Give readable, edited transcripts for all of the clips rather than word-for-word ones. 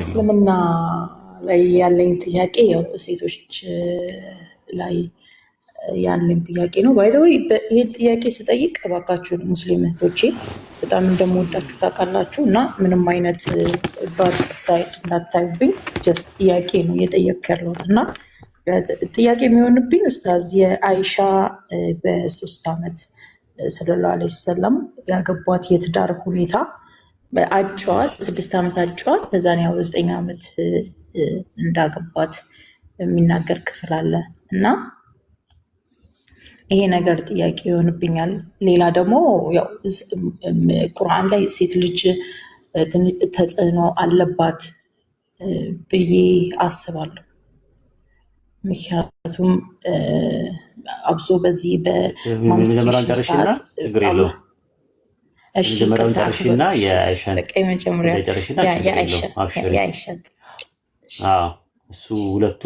እስልምና ላይ ያለኝ ጥያቄ ያው ሴቶች ላይ ያለኝ ጥያቄ ነው። ባይ ዘ ወይ ይህን ጥያቄ ስጠይቅ እባካችሁ ሙስሊም እህቶቼ በጣም እንደምወዳችሁ ታውቃላችሁ እና ምንም አይነት ባድ ሳይድ እንዳታዩብኝ ጀስት ጥያቄ ነው እየጠየቅኩ ያለሁት እና ጥያቄ የሚሆንብኝ ኡስታዝ የአይሻ በ3 ዓመት ሰለላሁ ዐለይሂ ወሰለም ያገቧት የትዳር ሁኔታ አጭዋል 6 ዓመት አጭዋል በዛን ያው 9 ዓመት እንዳገባት የሚናገር ክፍል አለ እና ይሄ ነገር ጥያቄ ይሆንብኛል። ሌላ ደግሞ ያው ቁርአን ላይ ሴት ልጅ ተጽዕኖ አለባት ብዬ አስባለሁ። ምክንያቱም አብሶ በዚህ በማንስትሬሽን ሰዓት እሺ ከታፍና የአይሻ እሱ ሁለቱ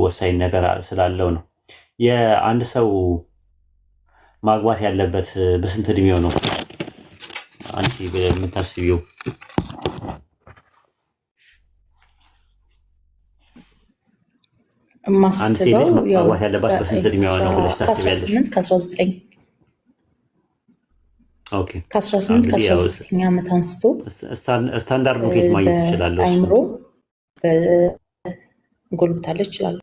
ወሳኝ ነገር ስላለው ነው። የአንድ ሰው ማግባት ያለበት በስንት እድሜው ነው አንቺ በምታስቢው? ማስበው ያው ማግባት ያለባት በስንት እድሜው ነው ብለሽ ታስቢያለሽ? ከ18 ኦኬ ከ18 ከ19 ዓመት አንስቶ ስታንዳርድ ኬት ማግኘት ይችላል። አይምሮ ጎልብታለች ይችላል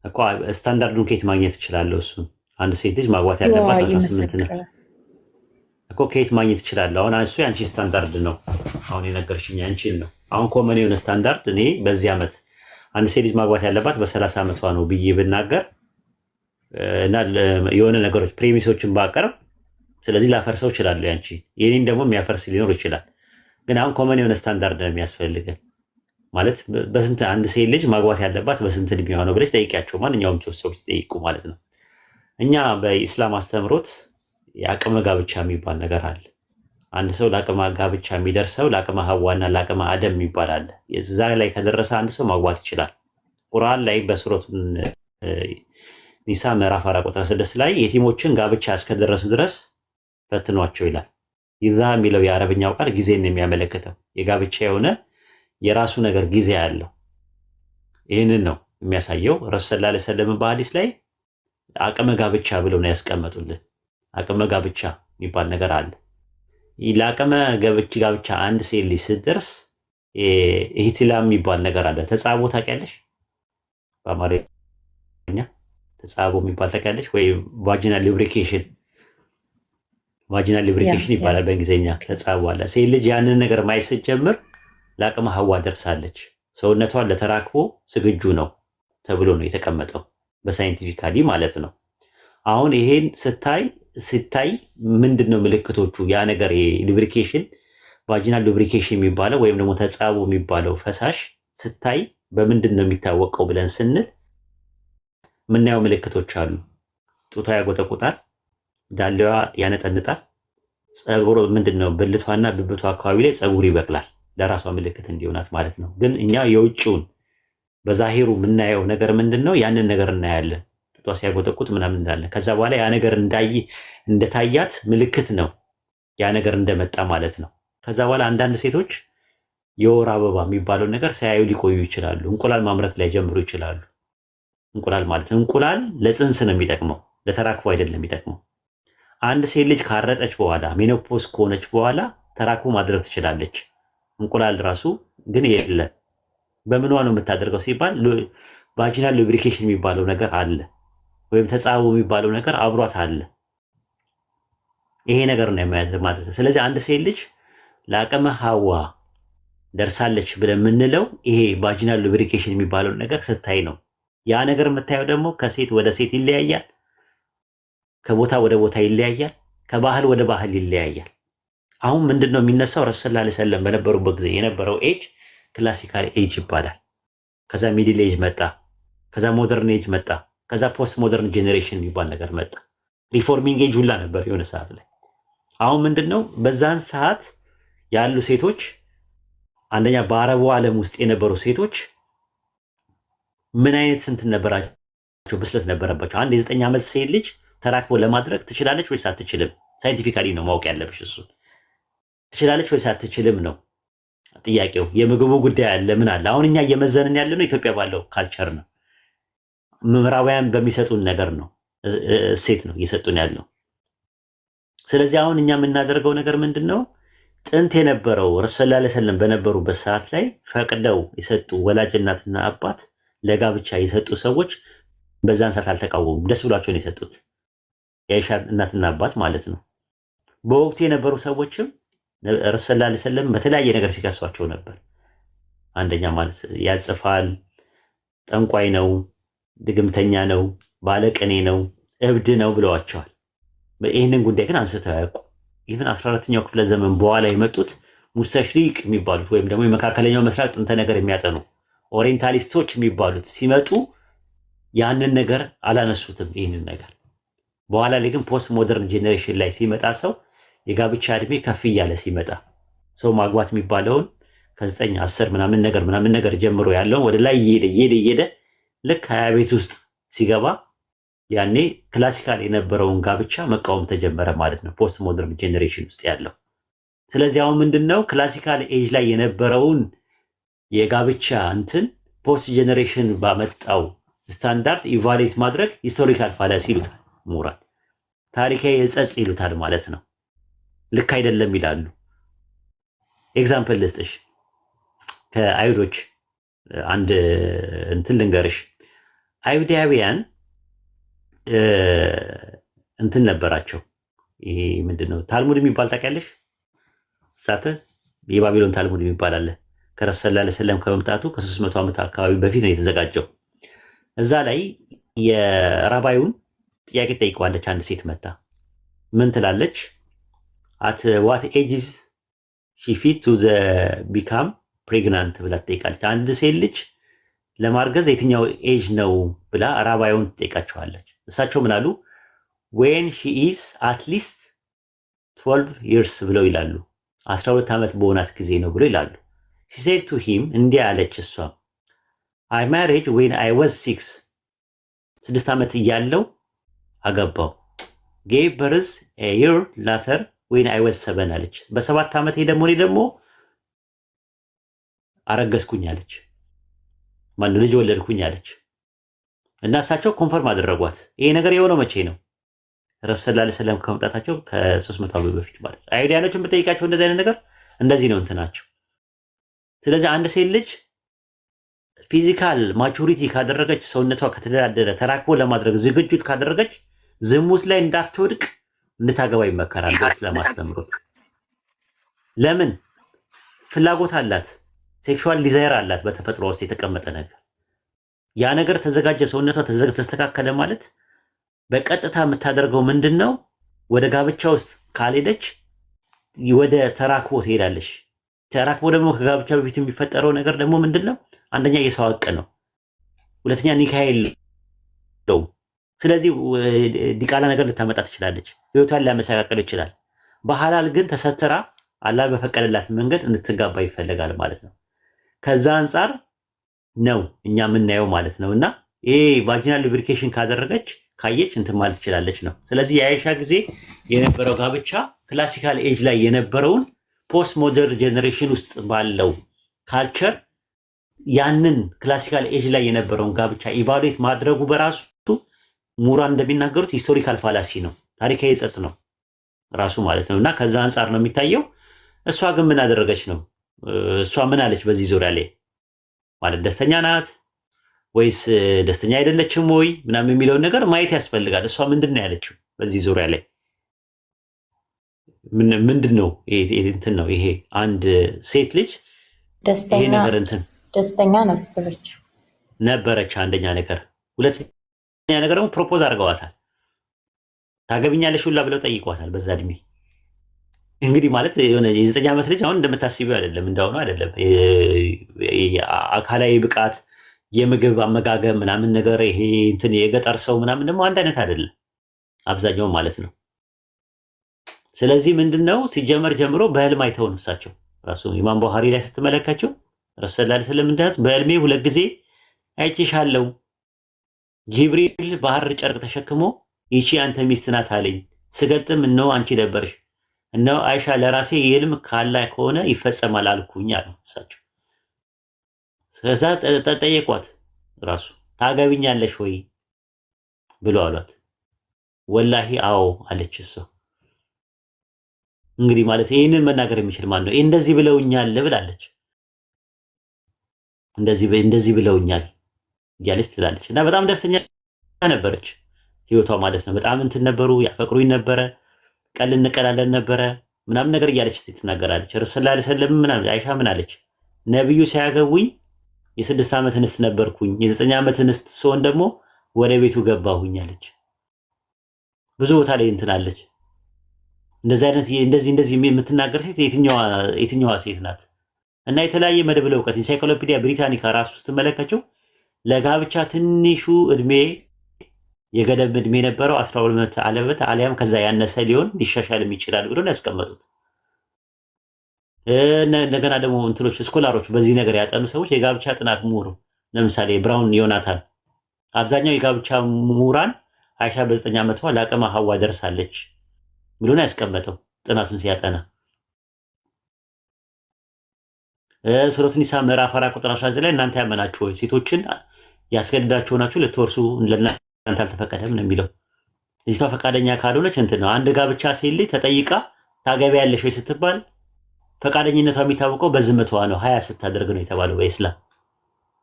እኮ ስታንዳርድ ኬት ማግኘት ይችላል። እሱ አንድ ሴት ልጅ ማግባት ያለባት 18 ነው እኮ ኬት ማግኘት ይችላል። አሁን እሱ ያንቺ ስታንዳርድ ነው። አሁን የነገርሽኝ አንቺን ነው። አሁን ኮመን የሆነ ስታንዳርድ እኔ በዚህ ዓመት አንድ ሴት ልጅ ማግባት ያለባት በ30 ዓመቷ ነው ብዬ ብናገር እና የሆነ ነገሮች ፕሬሚሶችን ባቀርብ ስለዚህ ላፈርሰው እችላለሁ። ያንቺ የኔን ደግሞ የሚያፈርስ ሊኖር ይችላል። ግን አሁን ኮመን የሆነ ስታንዳርድ ነው የሚያስፈልገን ማለት በስንት አንድ ሴት ልጅ ማግባት ያለባት በስንት እድሜዋ ነው ብለሽ ጠይቂያቸው። ማንኛውም ሰዎች ጠይቁ ማለት ነው። እኛ በኢስላም አስተምሮት የአቅመ ጋብቻ የሚባል ነገር አለ። አንድ ሰው ለአቅመ ጋብቻ የሚደርሰው ለአቅመ ሐዋና ለአቅመ አደም የሚባል አለ። እዛ ላይ ከደረሰ አንድ ሰው ማግባት ይችላል። ቁርአን ላይ በሱረቱ ኒሳ ምዕራፍ 4 ቁጥር 6 ላይ የቲሞችን ጋብቻ እስከደረሱ ድረስ ፈትኗቸው ይላል። ይዛ የሚለው የአረብኛው ቃል ጊዜን የሚያመለክተው የጋብቻ የሆነ የራሱ ነገር ጊዜ ያለው ይህንን ነው የሚያሳየው። ረሱል ሰለላሁ ዐለይሂ ወሰለም በሐዲስ ላይ አቅመ ጋብቻ ብለው ነው ያስቀመጡልን። አቅመ ጋብቻ የሚባል ነገር አለ። ለአቅመ ጋብቻ አንድ ሴት ልጅ ስትደርስ ኢህቲላም የሚባል ነገር አለ። ተጻቦ ታውቂያለሽ? በአማርኛ ተጻቦ የሚባል ታውቂያለሽ ወይ? ቫጂናል ሉብሪኬሽን ይባላል በእንግሊዝኛ ተጻቦ አለ። ሴት ልጅ ያንን ነገር ማየት ስትጀምር ለአቅመ ሐዋ ደርሳለች፣ ሰውነቷን ለተራክቦ ዝግጁ ነው ተብሎ ነው የተቀመጠው በሳይንቲፊካሊ ማለት ነው። አሁን ይሄን ስታይ ምንድነው ምልክቶቹ? ያ ነገር ሉብሪኬሽን ቫጂናል ሉብሪኬሽን የሚባለው ወይም ደግሞ ተጻቦ የሚባለው ፈሳሽ ስታይ በምንድን ነው የሚታወቀው ብለን ስንል ምናየው ምልክቶች አሉ። ጡቷ ያጎጠቁጣል፣ ዳሌዋ ያነጠንጣል፣ ጸጉሩ ምንድነው ብልቷና ብብቷ አካባቢ ላይ ጸጉር ይበቅላል፣ ለራሷ ምልክት እንዲሆናት ማለት ነው። ግን እኛ የውጭውን በዛሂሩ የምናየው ነገር ምንድነው? ያንን ነገር እናያለን። ጡቷ ሲያጎጠቁጥ ምናምን እንዳለን ከዛ በኋላ ያ ነገር እንደታያት ምልክት ነው፣ ያ ነገር እንደመጣ ማለት ነው። ከዛ በኋላ አንዳንድ ሴቶች የወር አበባ የሚባለው ነገር ሳያዩ ሊቆዩ ይችላሉ። እንቁላል ማምረት ላይ ጀምሩ ይችላሉ። እንቁላል ማለት እንቁላል ለጽንስ ነው የሚጠቅመው፣ ለተራክቦ አይደለም የሚጠቅመው። አንድ ሴት ልጅ ካረጠች በኋላ ሜኖፖዝ ከሆነች በኋላ ተራክቦ ማድረግ ትችላለች። እንቁላል ራሱ ግን የለ በምንዋ ነው የምታደርገው ሲባል ቫጂናል ሉብሪኬሽን የሚባለው ነገር አለ፣ ወይም ተጻቦ የሚባለው ነገር አብሯት አለ። ይሄ ነገር ነው ማለት ነው። ስለዚህ አንድ ሴት ልጅ ለአቅመ ሐዋ ደርሳለች ብለን የምንለው ይሄ ቫጂናል ሉብሪኬሽን የሚባለው ነገር ስታይ ነው። ያ ነገር የምታየው ደግሞ ከሴት ወደ ሴት ይለያያል፣ ከቦታ ወደ ቦታ ይለያያል፣ ከባህል ወደ ባህል ይለያያል። አሁን ምንድነው የሚነሳው? ረሱል ሰለላሁ ዐለይሂ ወሰለም በነበሩበት ጊዜ የነበረው ኤጅ ክላሲካል ኤጅ ይባላል። ከዛ ሚድል ኤጅ መጣ፣ ከዛ ሞደርን ኤጅ መጣ፣ ከዛ ፖስት ሞደርን ጄኔሬሽን የሚባል ነገር መጣ። ሪፎርሚንግ ኤጅ ሁላ ነበር የሆነ ሰዓት ላይ። አሁን ምንድነው በዛን ሰዓት ያሉ ሴቶች አንደኛ በአረቡ ዓለም ውስጥ የነበሩ ሴቶች ምን አይነት እንትን ነበራቸው? ብስለት ነበረባቸው። አንድ የ9 ዓመት ሴት ልጅ ተራክቦ ለማድረግ ትችላለች ወይስ አትችልም? ሳይንቲፊካሊ ነው ማወቅ ያለብሽ እሱ። ትችላለች ወይስ አትችልም ነው። ጥያቄው። የምግቡ ጉዳይ አለ ምን አለ። አሁን እኛ እየመዘንን ያለነው ኢትዮጵያ ባለው ካልቸር ነው፣ ምዕራባውያን በሚሰጡን ነገር ነው፣ እሴት ነው እየሰጡን ያለው። ስለዚህ አሁን እኛ የምናደርገው ነገር ምንድነው? ጥንት የነበረው ረሱል ሰለላሁ ዐለይሂ ወሰለም በነበሩበት ሰዓት ላይ ፈቅደው የሰጡ ወላጅ እናትና አባት ለጋብቻ የሰጡ ሰዎች በዛን ሰዓት አልተቃወሙም። ደስ ብሏቸው ነው የሰጡት፣ የአይሻ እናትና አባት ማለት ነው። በወቅቱ የነበሩ ሰዎችም ረሱል ሰለላሁ ዐለይሂ ወሰለም በተለያየ ነገር ሲከሷቸው ነበር። አንደኛ ማለት ያጽፋል፣ ጠንቋይ ነው፣ ድግምተኛ ነው፣ ባለቅኔ ነው፣ እብድ ነው ብለዋቸዋል። ይህንን ጉዳይ ግን አንስተው ያውቁ። ይህን 14ኛው ክፍለ ዘመን በኋላ የመጡት ሙስተሽሪቅ የሚባሉት ወይም ደግሞ የመካከለኛው ምስራቅ ጥንተ ነገር የሚያጠኑ ኦሪየንታሊስቶች የሚባሉት ሲመጡ ያንን ነገር አላነሱትም። ይህንን ነገር በኋላ ላይ ግን ፖስት ሞደርን ጄኔሬሽን ላይ ሲመጣ ሰው የጋብቻ እድሜ ከፍ እያለ ሲመጣ ሰው ማግባት የሚባለውን ከ9 10 ምናምን ነገር ጀምሮ ያለውን ወደ ላይ እየሄደ ልክ 20 ቤት ውስጥ ሲገባ ያኔ ክላሲካል የነበረውን ጋብቻ መቃወም ተጀመረ ማለት ነው፣ ፖስት ሞደርን ጄኔሬሽን ውስጥ ያለው። ስለዚህ አሁን ምንድነው ክላሲካል ኤጅ ላይ የነበረውን የጋብቻ እንትን ፖስት ጄኔሬሽን ባመጣው ስታንዳርድ ኢቫሉዌት ማድረግ ሂስቶሪካል ፋላሲ ይሉታል ምሁራን፣ ታሪካዊ እጸጽ ይሉታል ማለት ነው። ልክ አይደለም ይላሉ። ኤግዛምፕል ልስጥሽ፣ ከአይሁዶች አንድ እንትን ልንገርሽ። አይሁዳውያን እንትን ነበራቸው። ይሄ ምንድነው ታልሙድ የሚባል ታውቂያለሽ? ሳተ የባቢሎን ታልሙድ የሚባል አለ። ከረሱል ሰለላሁ ዐለይሂ ወሰለም ከመምጣቱ ከ300 ዓመት አካባቢ በፊት ነው የተዘጋጀው። እዛ ላይ የራባዩን ጥያቄ ጠይቀዋለች። አንድ ሴት መጣ። ምን ትላለች? at what age is she fit to the become pregnant ብላ ትጠይቃለች። አንድ ሴት ልጅ ለማርገዝ የትኛው ኤጅ ነው ብላ ራባዩን ትጠይቃቸዋለች። እሳቸው ምን አሉ? when she is at least 12 years ብለው ይላሉ። 12 ዓመት በሆናት ጊዜ ነው ብለው ይላሉ። she said to him እንዲህ አለች እሷ I married when I was 6 ዓመት እያለው አገባው gave birth a year later when I was 7 አለች። በ7 ዓመቴ ደግሞ አረገዝኩኝ አለች። ማን ልጅ ወለድኩኝ አለች። እና እሳቸው ኮንፈርም አደረጓት። ይሄ ነገር የሆነው መቼ ነው? ረሱል ሰለላሁ ዐለይሂ ወሰለም ከመምጣታቸው ከ300 ዓመት በፊት ማለት ነው። አይሁዳኖችን ብትጠይቃቸው እንደዚህ አይነት ነገር እንደዚህ ነው እንትናቸው። ስለዚህ አንድ ሴት ልጅ ፊዚካል ማቹሪቲ ካደረገች፣ ሰውነቷ ከተደላደለ፣ ተራክቦ ለማድረግ ዝግጁት ካደረገች ዝሙት ላይ እንዳትወድቅ እንድታገባ ይመከራል። ስለማስተምሩት ለምን ፍላጎት አላት፣ ሴክሹዋል ዲዛይር አላት፣ በተፈጥሮ ውስጥ የተቀመጠ ነገር። ያ ነገር ተዘጋጀ፣ ሰውነቷ ተስተካከለ ማለት በቀጥታ የምታደርገው ምንድነው? ወደ ጋብቻ ውስጥ ካልሄደች ወደ ተራክቦ ትሄዳለች። ተራክቦ ደግሞ ከጋብቻ በፊት የሚፈጠረው ነገር ደግሞ ምንድነው? አንደኛ የሰው ሐቅ ነው፣ ሁለተኛ ኒካህ የለውም። ስለዚህ ዲቃላ ነገር ልታመጣ ትችላለች፣ ህይወቷን ሊያመሰቃቅል ይችላል። በሐላል ግን ተሰትራ አላህ በፈቀደላት መንገድ እንድትጋባ ይፈልጋል ማለት ነው። ከዛ አንፃር ነው እኛ የምናየው ማለት ነው። እና ይሄ ቫጂናል ሉብሪኬሽን ካደረገች ካየች እንትን ማለት ትችላለች ነው። ስለዚህ የአይሻ ጊዜ የነበረው ጋብቻ ክላሲካል ኤጅ ላይ የነበረውን ፖስት ሞደርን ጄኔሬሽን ውስጥ ባለው ካልቸር ያንን ክላሲካል ኤጅ ላይ የነበረውን ጋብቻ ኢቫሉዌት ማድረጉ በራሱ ምሁራን እንደሚናገሩት ሂስቶሪካል ፋላሲ ነው፣ ታሪካዊ ጸጽ ነው ራሱ ማለት ነው። እና ከዛ አንፃር ነው የሚታየው። እሷ ግን ምን አደረገች ነው? እሷ ምን አለች በዚህ ዙሪያ ላይ ማለት ደስተኛ ናት ወይስ ደስተኛ አይደለችም ወይ ምናምን የሚለውን ነገር ማየት ያስፈልጋል። እሷ ምንድነው ያለችው በዚህ ዙሪያ ላይ? ምንድነው እንትን ነው ይሄ አንድ ሴት ልጅ ደስተኛ ነበረች። አንደኛ ነገር። ሁለተኛ ነገር ደግሞ ፕሮፖዝ አድርገዋታል። ታገብኛለሽ ሁላ ብለው ጠይቋታል በዛ እድሜ። እንግዲህ ማለት የሆነ የ9 ዓመት ልጅ አሁን እንደምታስቢው አይደለም፣ እንዳሁኑ አይደለም። አካላዊ ብቃት፣ የምግብ አመጋገብ ምናምን ነገር ይሄ እንትን የገጠር ሰው ምናምን ደግሞ አንድ አይነት አይደለም አብዛኛው ማለት ነው። ስለዚህ ምንድነው ሲጀመር ጀምሮ በህልም አይተው ነው እሳቸው ራሱ ኢማም ቡኻሪ ላይ ስትመለከቱ ረሱል ሰለላሁ ዐለይሂ ወሰለም እንዳሉት በህልሜ 2 ጊዜ አይቼሻለሁ። ጅብሪል ባህር ጨርቅ ተሸክሞ ይቺ አንተ ሚስት ናት አለኝ። ስገጥም ነው አንቺ ነበርሽ እና አይሻ ለራሴ የህልም ካላ ከሆነ ይፈጸማል አልኩኝ አሉ እሳቸው። ከዛ ጠየቋት ራሱ ታገቢኛለሽ ወይ ብሎ አሏት። ወላሂ አዎ አለች እሷ። እንግዲህ ማለት ይሄንን መናገር የሚችል ማን ነው? እንደዚህ ብለውኛል ብላለች። እንደዚህ ብለውኛል እያለች ትላለች። እና በጣም ደስተኛ ነበረች ህይወቷ ማለት ነው። በጣም እንትን ነበሩ፣ ያፈቅሩኝ ነበረ፣ ቀል እንቀላለን ነበረ ምናምን ነገር እያለች ትናገራለች። ረሱል ሰለላሁ ዐለይሂ ወሰለም ምናምን አይሻ ምን አለች? ነብዩ ሲያገቡኝ የ6 ዓመት እንስት ነበርኩኝ፣ የ9 ዓመት እንስት ስሆን ደግሞ ወደ ቤቱ ገባሁኝ አለች። ብዙ ቦታ ላይ እንትን አለች። እንደዚህ አይነት እንደዚህ የምትናገር ሴት የትኛዋ ሴት ናት? እና የተለያየ መደብለ እውቀት ኢንሳይክሎፒዲያ ብሪታኒካ ራሱ ስትመለከቸው ለጋብቻ ትንሹ እድሜ የገደብ እድሜ የነበረው 12 ዓመት አሊያም ከዛ ያነሰ ሊሆን ሊሻሻልም ይችላል ብሎ ነው ያስቀመጡት። እንደገና ደግሞ እንትሎች ስኮላሮች በዚህ ነገር ያጠኑ ሰዎች የጋብቻ ጥናት ምሁሩ ለምሳሌ ብራውን ዮናታን አብዛኛው የጋብቻ ምሁራን አይሻ በ9 ዓመቷ ለአቅመ ሐዋ ደርሳለች ብሎ ነው ያስቀመጠው ጥናቱን ሲያጠና። ሱረቱ ኒሳ ምዕራፍ 4 ቁጥር 19 ላይ እናንተ ያመናችሁ ሆይ ሴቶችን ያስገድዳችሁ ናችሁ ልትወርሱ ለእናንተ አልተፈቀደም ነው የሚለው። ልጅቷ ፈቃደኛ ካልሆነች እንትን ነው። አንድ ጋብቻ ሴት ልጅ ተጠይቃ ታገቢያለሽ ወይ ስትባል ፈቃደኝነቷ የሚታወቀው በዝምቷ ነው። 20 ስታደርግ ነው የተባለው በእስላም።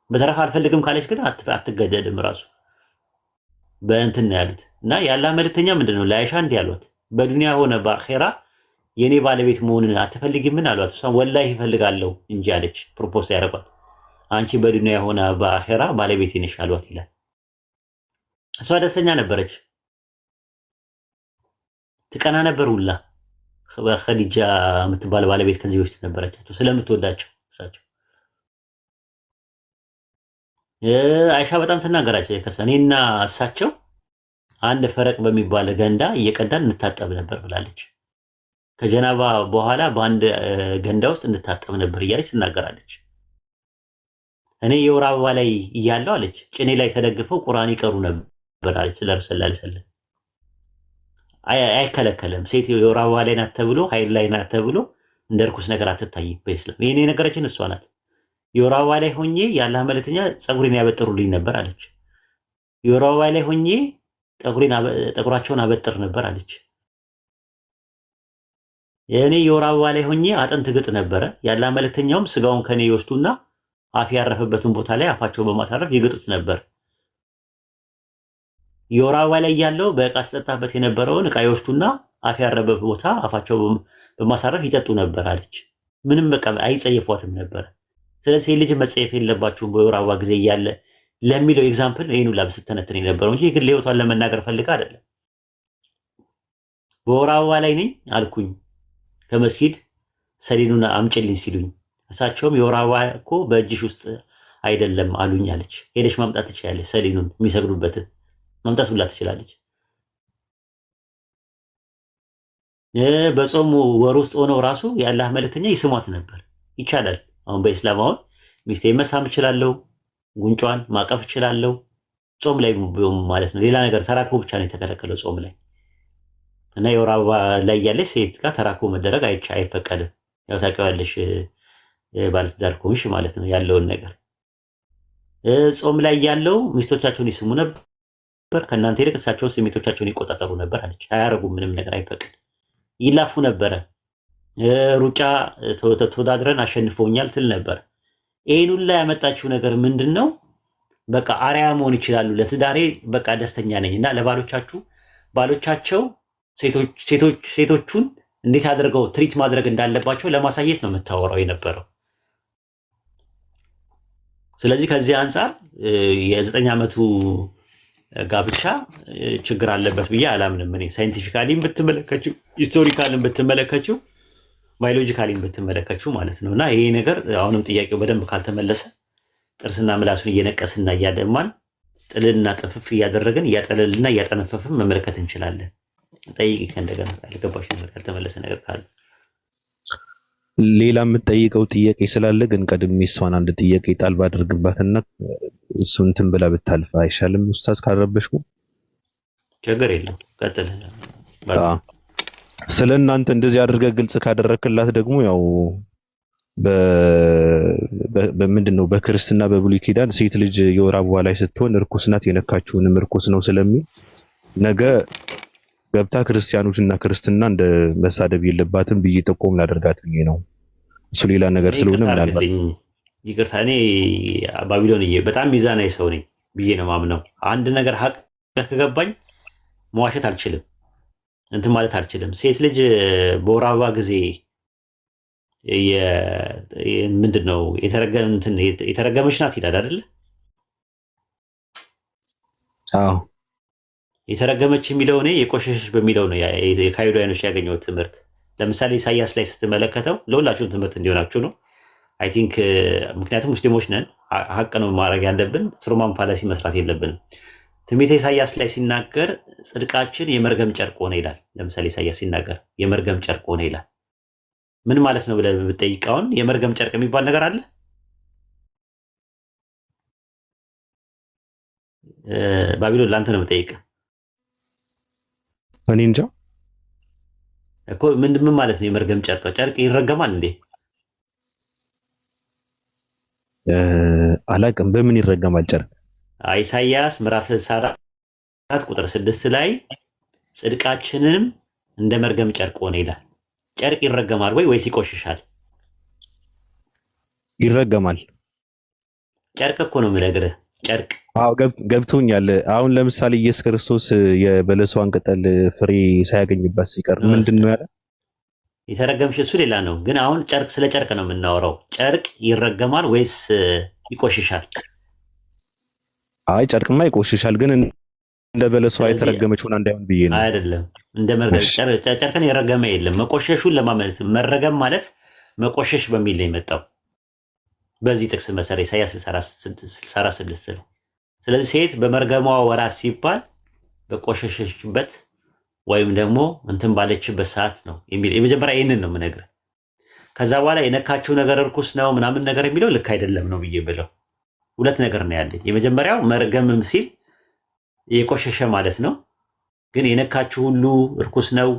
በተረፈ አልፈልግም ካለች ግን አትገደድም። ራሱ በእንትን ነው ያሉት። እና የአላህ መልእክተኛ ምንድነው ለአይሻ እንዲህ ያሏት በዱንያ ሆነ በአኺራ የኔ ባለቤት መሆንን አትፈልጊምን አሏት። እሷ ወላሂ እፈልጋለሁ እንጂ አለች። ፕሮፖዝ ያደረጓት አንቺ በዱንያ ሆነ በአኺራ ባለቤቴ ነሽ አሏት ይላል። እሷ ደስተኛ ነበረች፣ ትቀና ነበር ሁላ። ኸዲጃ የምትባል ባለቤት ከዚህ በፊት ነበረቻቸው ስለምትወዳቸው እሳቸው። አይሻ በጣም ትናገራለች። ከሰኔና እሳቸው አንድ ፈረቅ በሚባል ገንዳ እየቀዳን እንታጠብ ነበር ብላለች። ከጀናባ በኋላ በአንድ ገንዳ ውስጥ እንታጠብ ነበር እያለች ትናገራለች። እኔ የወር አበባ ላይ እያለሁ አለች ጭኔ ላይ ተደግፈው ቁርአን ይቀሩ ነበር አለች። ረሱል ሰለላሁ ዐለይሂ ወሰለም አይከለከለም። ሴት የወር አበባ ላይ ናት ተብሎ ኃይል ላይ ናት ተብሎ እንደ ርኩስ ነገር አትታይም በእስላም። ይሄን የነገረችን እሷ ናት። የወር አበባ ላይ ሆኜ የአላህ መልእክተኛ ፀጉሬን ያበጥሩልኝ ነበር አለች። የወር አበባ ላይ ሆኜ ጠጉራቸውን አበጥር ነበር አለች። የኔ የወር አበባ ላይ ሆኜ አጥንት ግጥ ነበረ። የአላህ መልእክተኛውም ስጋውን ከኔ ይወስዱና አፍ ያረፈበትን ቦታ ላይ አፋቸው በማሳረፍ ይግጡት ነበር። የወር አበባ ላይ ያለው በእቃ ስጠጣበት የነበረውን እቃ ይወስዱና አፍ ያረፈበት ቦታ አፋቸው በማሳረፍ ይጠጡ ነበር አለች። ምንም በቃ አይጸየፏትም ነበር። ስለዚህ ልጅ መጸየፍ የለባችሁም በወር አበባ ጊዜ እያለ ለሚለው ኤግዛምፕል ይሄን ሁላ ስትተነትን የነበረው እንጂ ግን ለህይወቷን ለመናገር ፈልጋ አይደለም። በወር አበባ ላይ ነኝ አልኩኝ ከመስጊድ ሰሊኑን አምጪልኝ ሲሉኝ እሳቸውም የወር አበባ እኮ በእጅሽ ውስጥ አይደለም አሉኝ አለች። ሄደሽ ማምጣት ትችላለች፣ ሰሊኑን የሚሰግዱበትን ማምጣት ሁላ ትችላለች። በጾሙ ወር ውስጥ ሆነው ራሱ የአላህ መልእክተኛ ይስሟት ነበር። ይቻላል። አሁን በእስላም አሁን ሚስቴ መሳም እችላለሁ፣ ጉንጯን ማቀፍ እችላለሁ። ጾም ላይ ማለት ነው። ሌላ ነገር ተራክቦ ብቻ ነው የተከለከለው ጾም ላይ። እና የወር አበባ ላይ ያለች ሴት ጋር ተራክቦ መደረግ አይፈቀድም። ያው ታውቂዋለሽ ባለትዳር ከሆንሽ ማለት ነው ያለውን ነገር። ጾም ላይ ያለው ሚስቶቻቸውን ይስሙ ነበር፣ ከእናንተ ይልቅ እሳቸውን ስሜቶቻቸውን ይቆጣጠሩ ነበር አለች። አያረጉም፣ ምንም ነገር አይፈቅድ። ይላፉ ነበረ። ሩጫ ተወዳድረን አሸንፈውኛል ትል ነበር። ይሄን ሁሉ ያመጣችው ነገር ምንድነው? በቃ አርአያ መሆን ይችላሉ ለትዳሬ በቃ ደስተኛ ነኝ እና ባሎቻቸው ሴቶቹን እንዴት አድርገው ትሪት ማድረግ እንዳለባቸው ለማሳየት ነው የምታወራው የነበረው። ስለዚህ ከዚህ አንፃር የ9 ዓመቱ ጋብቻ ችግር አለበት ብዬ አላምንም። እኔ ሳይንቲፊካሊም ብትመለከችው፣ ሂስቶሪካሊም ብትመለከችው፣ ባዮሎጂካሊም ብትመለከችው ማለት ነው። እና ይሄ ነገር አሁንም ጥያቄው በደንብ ካልተመለሰ ጥርስና ምላሱን እየነቀስና እያደማን ጥልልና ጥፍፍ እያደረግን እያጠለልና እያጠነፈፍን መመለከት እንችላለን። ጠይቂ ከእንደገና ያልገባሽ ነገር ያልተመለሰ ነገር ካለ። ሌላ የምትጠይቀው ጥያቄ ስላለ ግን ቀድሜ እሷን አንድ ጥያቄ ጣል ባደርግባትና እሱን እንትን ብላ ብታልፍ አይሻልም? ኡስታዝ ካረበሽኩ ችግር የለም ቀጥል። ስለናንተ እንደዚህ አድርገህ ግልጽ ካደረክላት ደግሞ ያው በምንድን ነው በክርስትና በብሉይ ኪዳን ሴት ልጅ የወር አበባ ላይ ስትሆን እርኩስ ናት፣ የነካችውንም እርኩስ ነው ስለሚል ነገ ገብታ ክርስቲያኖችና ክርስትና እንደ መሳደብ የለባትም ብዬ ጠቆም ላደርጋት ብዬ ነው። እሱ ሌላ ነገር ስለሆነ ምናልባት ይቅርታ፣ እኔ ባቢሎንዬ በጣም ሚዛናዊ ሰው ነኝ ብዬ ነው ማምነው። አንድ ነገር ሀቅ ከገባኝ መዋሸት አልችልም፣ እንትን ማለት አልችልም። ሴት ልጅ በወር አበባ ጊዜ ምንድነው የተረገመች ናት ይላል አይደል? አዎ የተረገመች የሚለው እኔ የቆሸሸች በሚለው ነው የካይዶያኖች ያገኘው ትምህርት። ለምሳሌ ኢሳያስ ላይ ስትመለከተው ለሁላችሁም ትምህርት እንዲሆናችሁ ነው። አይ ቲንክ ምክንያቱም ሙስሊሞች ነን፣ ሀቅ ነው ማድረግ ያለብን፣ ስሩማን ፋላሲ መስራት የለብንም። ትንቢተ ኢሳያስ ላይ ሲናገር ጽድቃችን የመርገም ጨርቅ ሆነ ይላል። ለምሳሌ ኢሳያስ ሲናገር የመርገም ጨርቅ ሆነ ይላል። ምን ማለት ነው ብለህ ብትጠይቀውን የመርገም ጨርቅ የሚባል ነገር አለ? ባቢሎን ላንተ ነው የምጠይቀህ። እኔ እንጃ እኮ ምን ማለት ነው የመርገም ጨርቅ? ጨርቅ ይረገማል እንዴ? አላቅም። በምን ይረገማል ጨርቅ? ኢሳያስ ምዕራፍ 64 ቁጥር 6 ላይ ጽድቃችንም እንደ መርገም ጨርቅ ሆነ ይላል። ጨርቅ ይረገማል ወይስ ይቆሽሻል? ይረገማል። ጨርቅ እኮ ነው የምነግርህ። ጨርቅ አዎ ገብቶኛል። አሁን ለምሳሌ ኢየሱስ ክርስቶስ የበለሷን ቅጠል ፍሬ ሳያገኝባት ሲቀር ምንድነው ያለ? የተረገምሽ እሱ ሌላ ነው። ግን አሁን ጨርቅ ስለ ጨርቅ ነው የምናወራው። ጨርቅ ይረገማል ወይስ ይቆሽሻል? አይ ጨርቅማ ይቆሽሻል፣ ግን እንደ በለሷ የተረገመች ሆና እንዳይሆን ብዬ ነው። አይደለም እንደ መርገም ጨርቅን የረገመ የለም። መቆሸሹን ለማመልከት መረገም ማለት መቆሸሽ በሚል ነው የመጣው በዚህ ጥቅስ መሰረት ኢሳያስ 64:6 ነው። ስለዚህ ሴት በመርገሟ ወራት ሲባል በቆሸሸችበት ወይም ደግሞ እንትን ባለችበት ሰዓት ነው የሚል የመጀመሪያ ይሄንን ነው የምነግርህ። ከዛ በኋላ የነካችው ነገር እርኩስ ነው ምናምን ነገር የሚለው ልክ አይደለም ነው ብዬ ብለው ሁለት ነገር ነው ያለኝ። የመጀመሪያው መርገምም ሲል የቆሸሸ ማለት ነው። ግን የነካችው ሁሉ እርኩስ ነው፣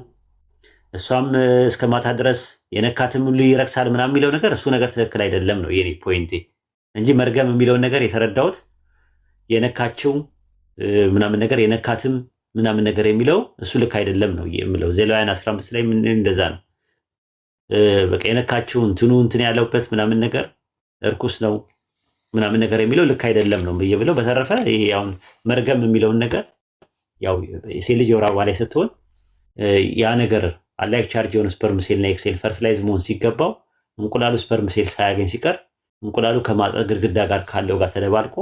እሷም እስከ ማታ ድረስ የነካትም ሁሉ ይረክሳል ምናምን የሚለው ነገር እሱ ነገር ትክክል አይደለም ነው የኔ ፖይንቴ እንጂ መርገም የሚለውን ነገር የተረዳሁት የነካችው ምናምን ነገር የነካትም ምናምን ነገር የሚለው እሱ ልክ አይደለም ነው የምለው። ዘሌዋውያን 15 ላይ ምን እንደዛ ነው። በቃ የነካችው እንትን ያለበት ምናምን ነገር እርኩስ ነው ምናምን ነገር የሚለው ልክ አይደለም ነው ብለው። በተረፈ ይሄ አሁን መርገም የሚለውን ነገር ያው የሴት ልጅ የወር አበባ ላይ ስትሆን ያ ነገር አላይክ ቻርጅ የሆነ ስፐርም ሴል እና ኤክሴል ፈርቲላይዝ መሆን ሲገባው እንቁላሉ ስፐርም ሴል ሳያገኝ ሲቀር እንቁላሉ ከማጠር ግድግዳ ጋር ካለው ጋር ተደባልቆ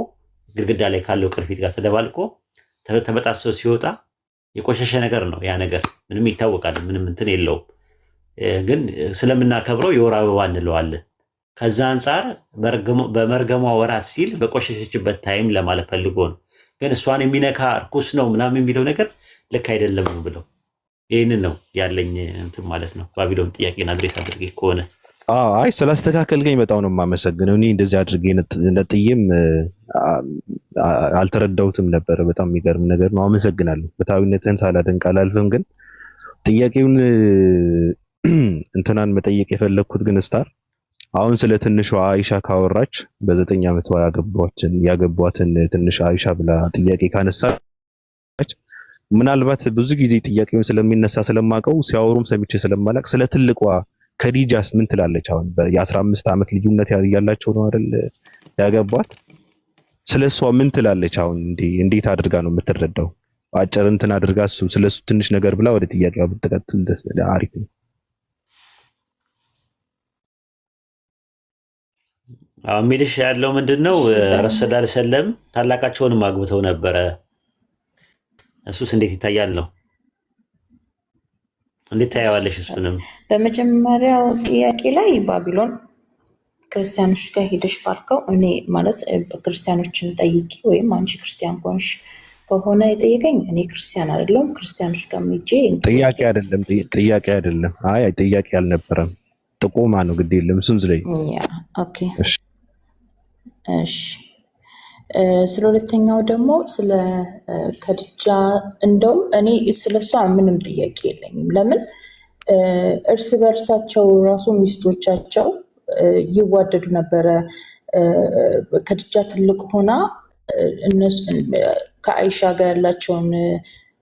ግድግዳ ላይ ካለው ቅርፊት ጋር ተደባልቆ ተበጣሶ ሲወጣ የቆሸሸ ነገር ነው። ያ ነገር ምንም ይታወቃል፣ ምንም እንትን የለውም። ግን ስለምናከብረው የወር አበባ እንለዋለን። ከዛ አንፃር በመርገሟ ወራት ሲል በቆሸሸችበት ታይም ለማለት ፈልጎ ነው። ግን እሷን የሚነካ እርኩስ ነው ምናምን የሚለው ነገር ልክ አይደለም ነው ብለው ይህንን ነው ያለኝ እንትን ማለት ነው። ባቢሎን ጥያቄን አድሬስ አድርጌ ከሆነ አይ ስላስተካከልከኝ በጣም ነው የማመሰግነው። እኔ እንደዚህ አድርጌ ነጥዬም አልተረዳሁትም ነበር። በጣም የሚገርም ነገር ነው። አመሰግናለሁ። ፍትሃዊነትህን ሳላደንቅ አላልፍም። ግን ጥያቄውን እንትናን መጠየቅ የፈለግኩት ግን ስታር አሁን ስለ ትንሿ አይሻ ካወራች በ9 ዓመቷ ያገቧትን ትንሽ አይሻ ብላ ጥያቄ ካነሳች ምናልባት ብዙ ጊዜ ጥያቄውን ስለሚነሳ ስለማቀው ሲያወሩም ሰምቼ ስለማላቅ ስለ ትልቋ ከዲጃስ ምን ትላለች? አሁን የ15 ዓመት ልዩነት ያላቸው ነው አይደል ያገቧት? ስለሷ ምን ትላለች? አሁን እንዴት አድርጋ ነው የምትረዳው? አጭር እንትን አድርጋ ስለሱ ትንሽ ነገር ብላ ወደ ጥያቄው ብትቀጥል አሪፍ ነው። ሚልሽ ያለው ምንድነው? ረሱል ሰለም ታላቃቸውንም አግብተው ነበረ። እሱስ እንዴት ይታያል ነው? እንዴት ታያዋለሽ? እሱንም በመጀመሪያው ጥያቄ ላይ ባቢሎን ክርስቲያኖች ጋር ሄደሽ ባልከው እኔ ማለት ክርስቲያኖችን ጠይቂ ወይም አንቺ ክርስቲያን ኮንሽ ከሆነ የጠየቀኝ እኔ ክርስቲያን አይደለም። ክርስቲያኖች ጋር ሄጄ ጥያቄ አይደለም። አይ ጥያቄ አልነበረም፣ ጥቆማ ነው። ግድ የለም እሱን ዝለይ። ኦኬ እሺ። ስለ ሁለተኛው ደግሞ ስለ ከድጃ እንደውም እኔ ስለሷ ምንም ጥያቄ የለኝም። ለምን እርስ በርሳቸው ራሱ ሚስቶቻቸው ይዋደዱ ነበረ። ከድጃ ትልቅ ሆና እነሱ ከአይሻ ጋር ያላቸውን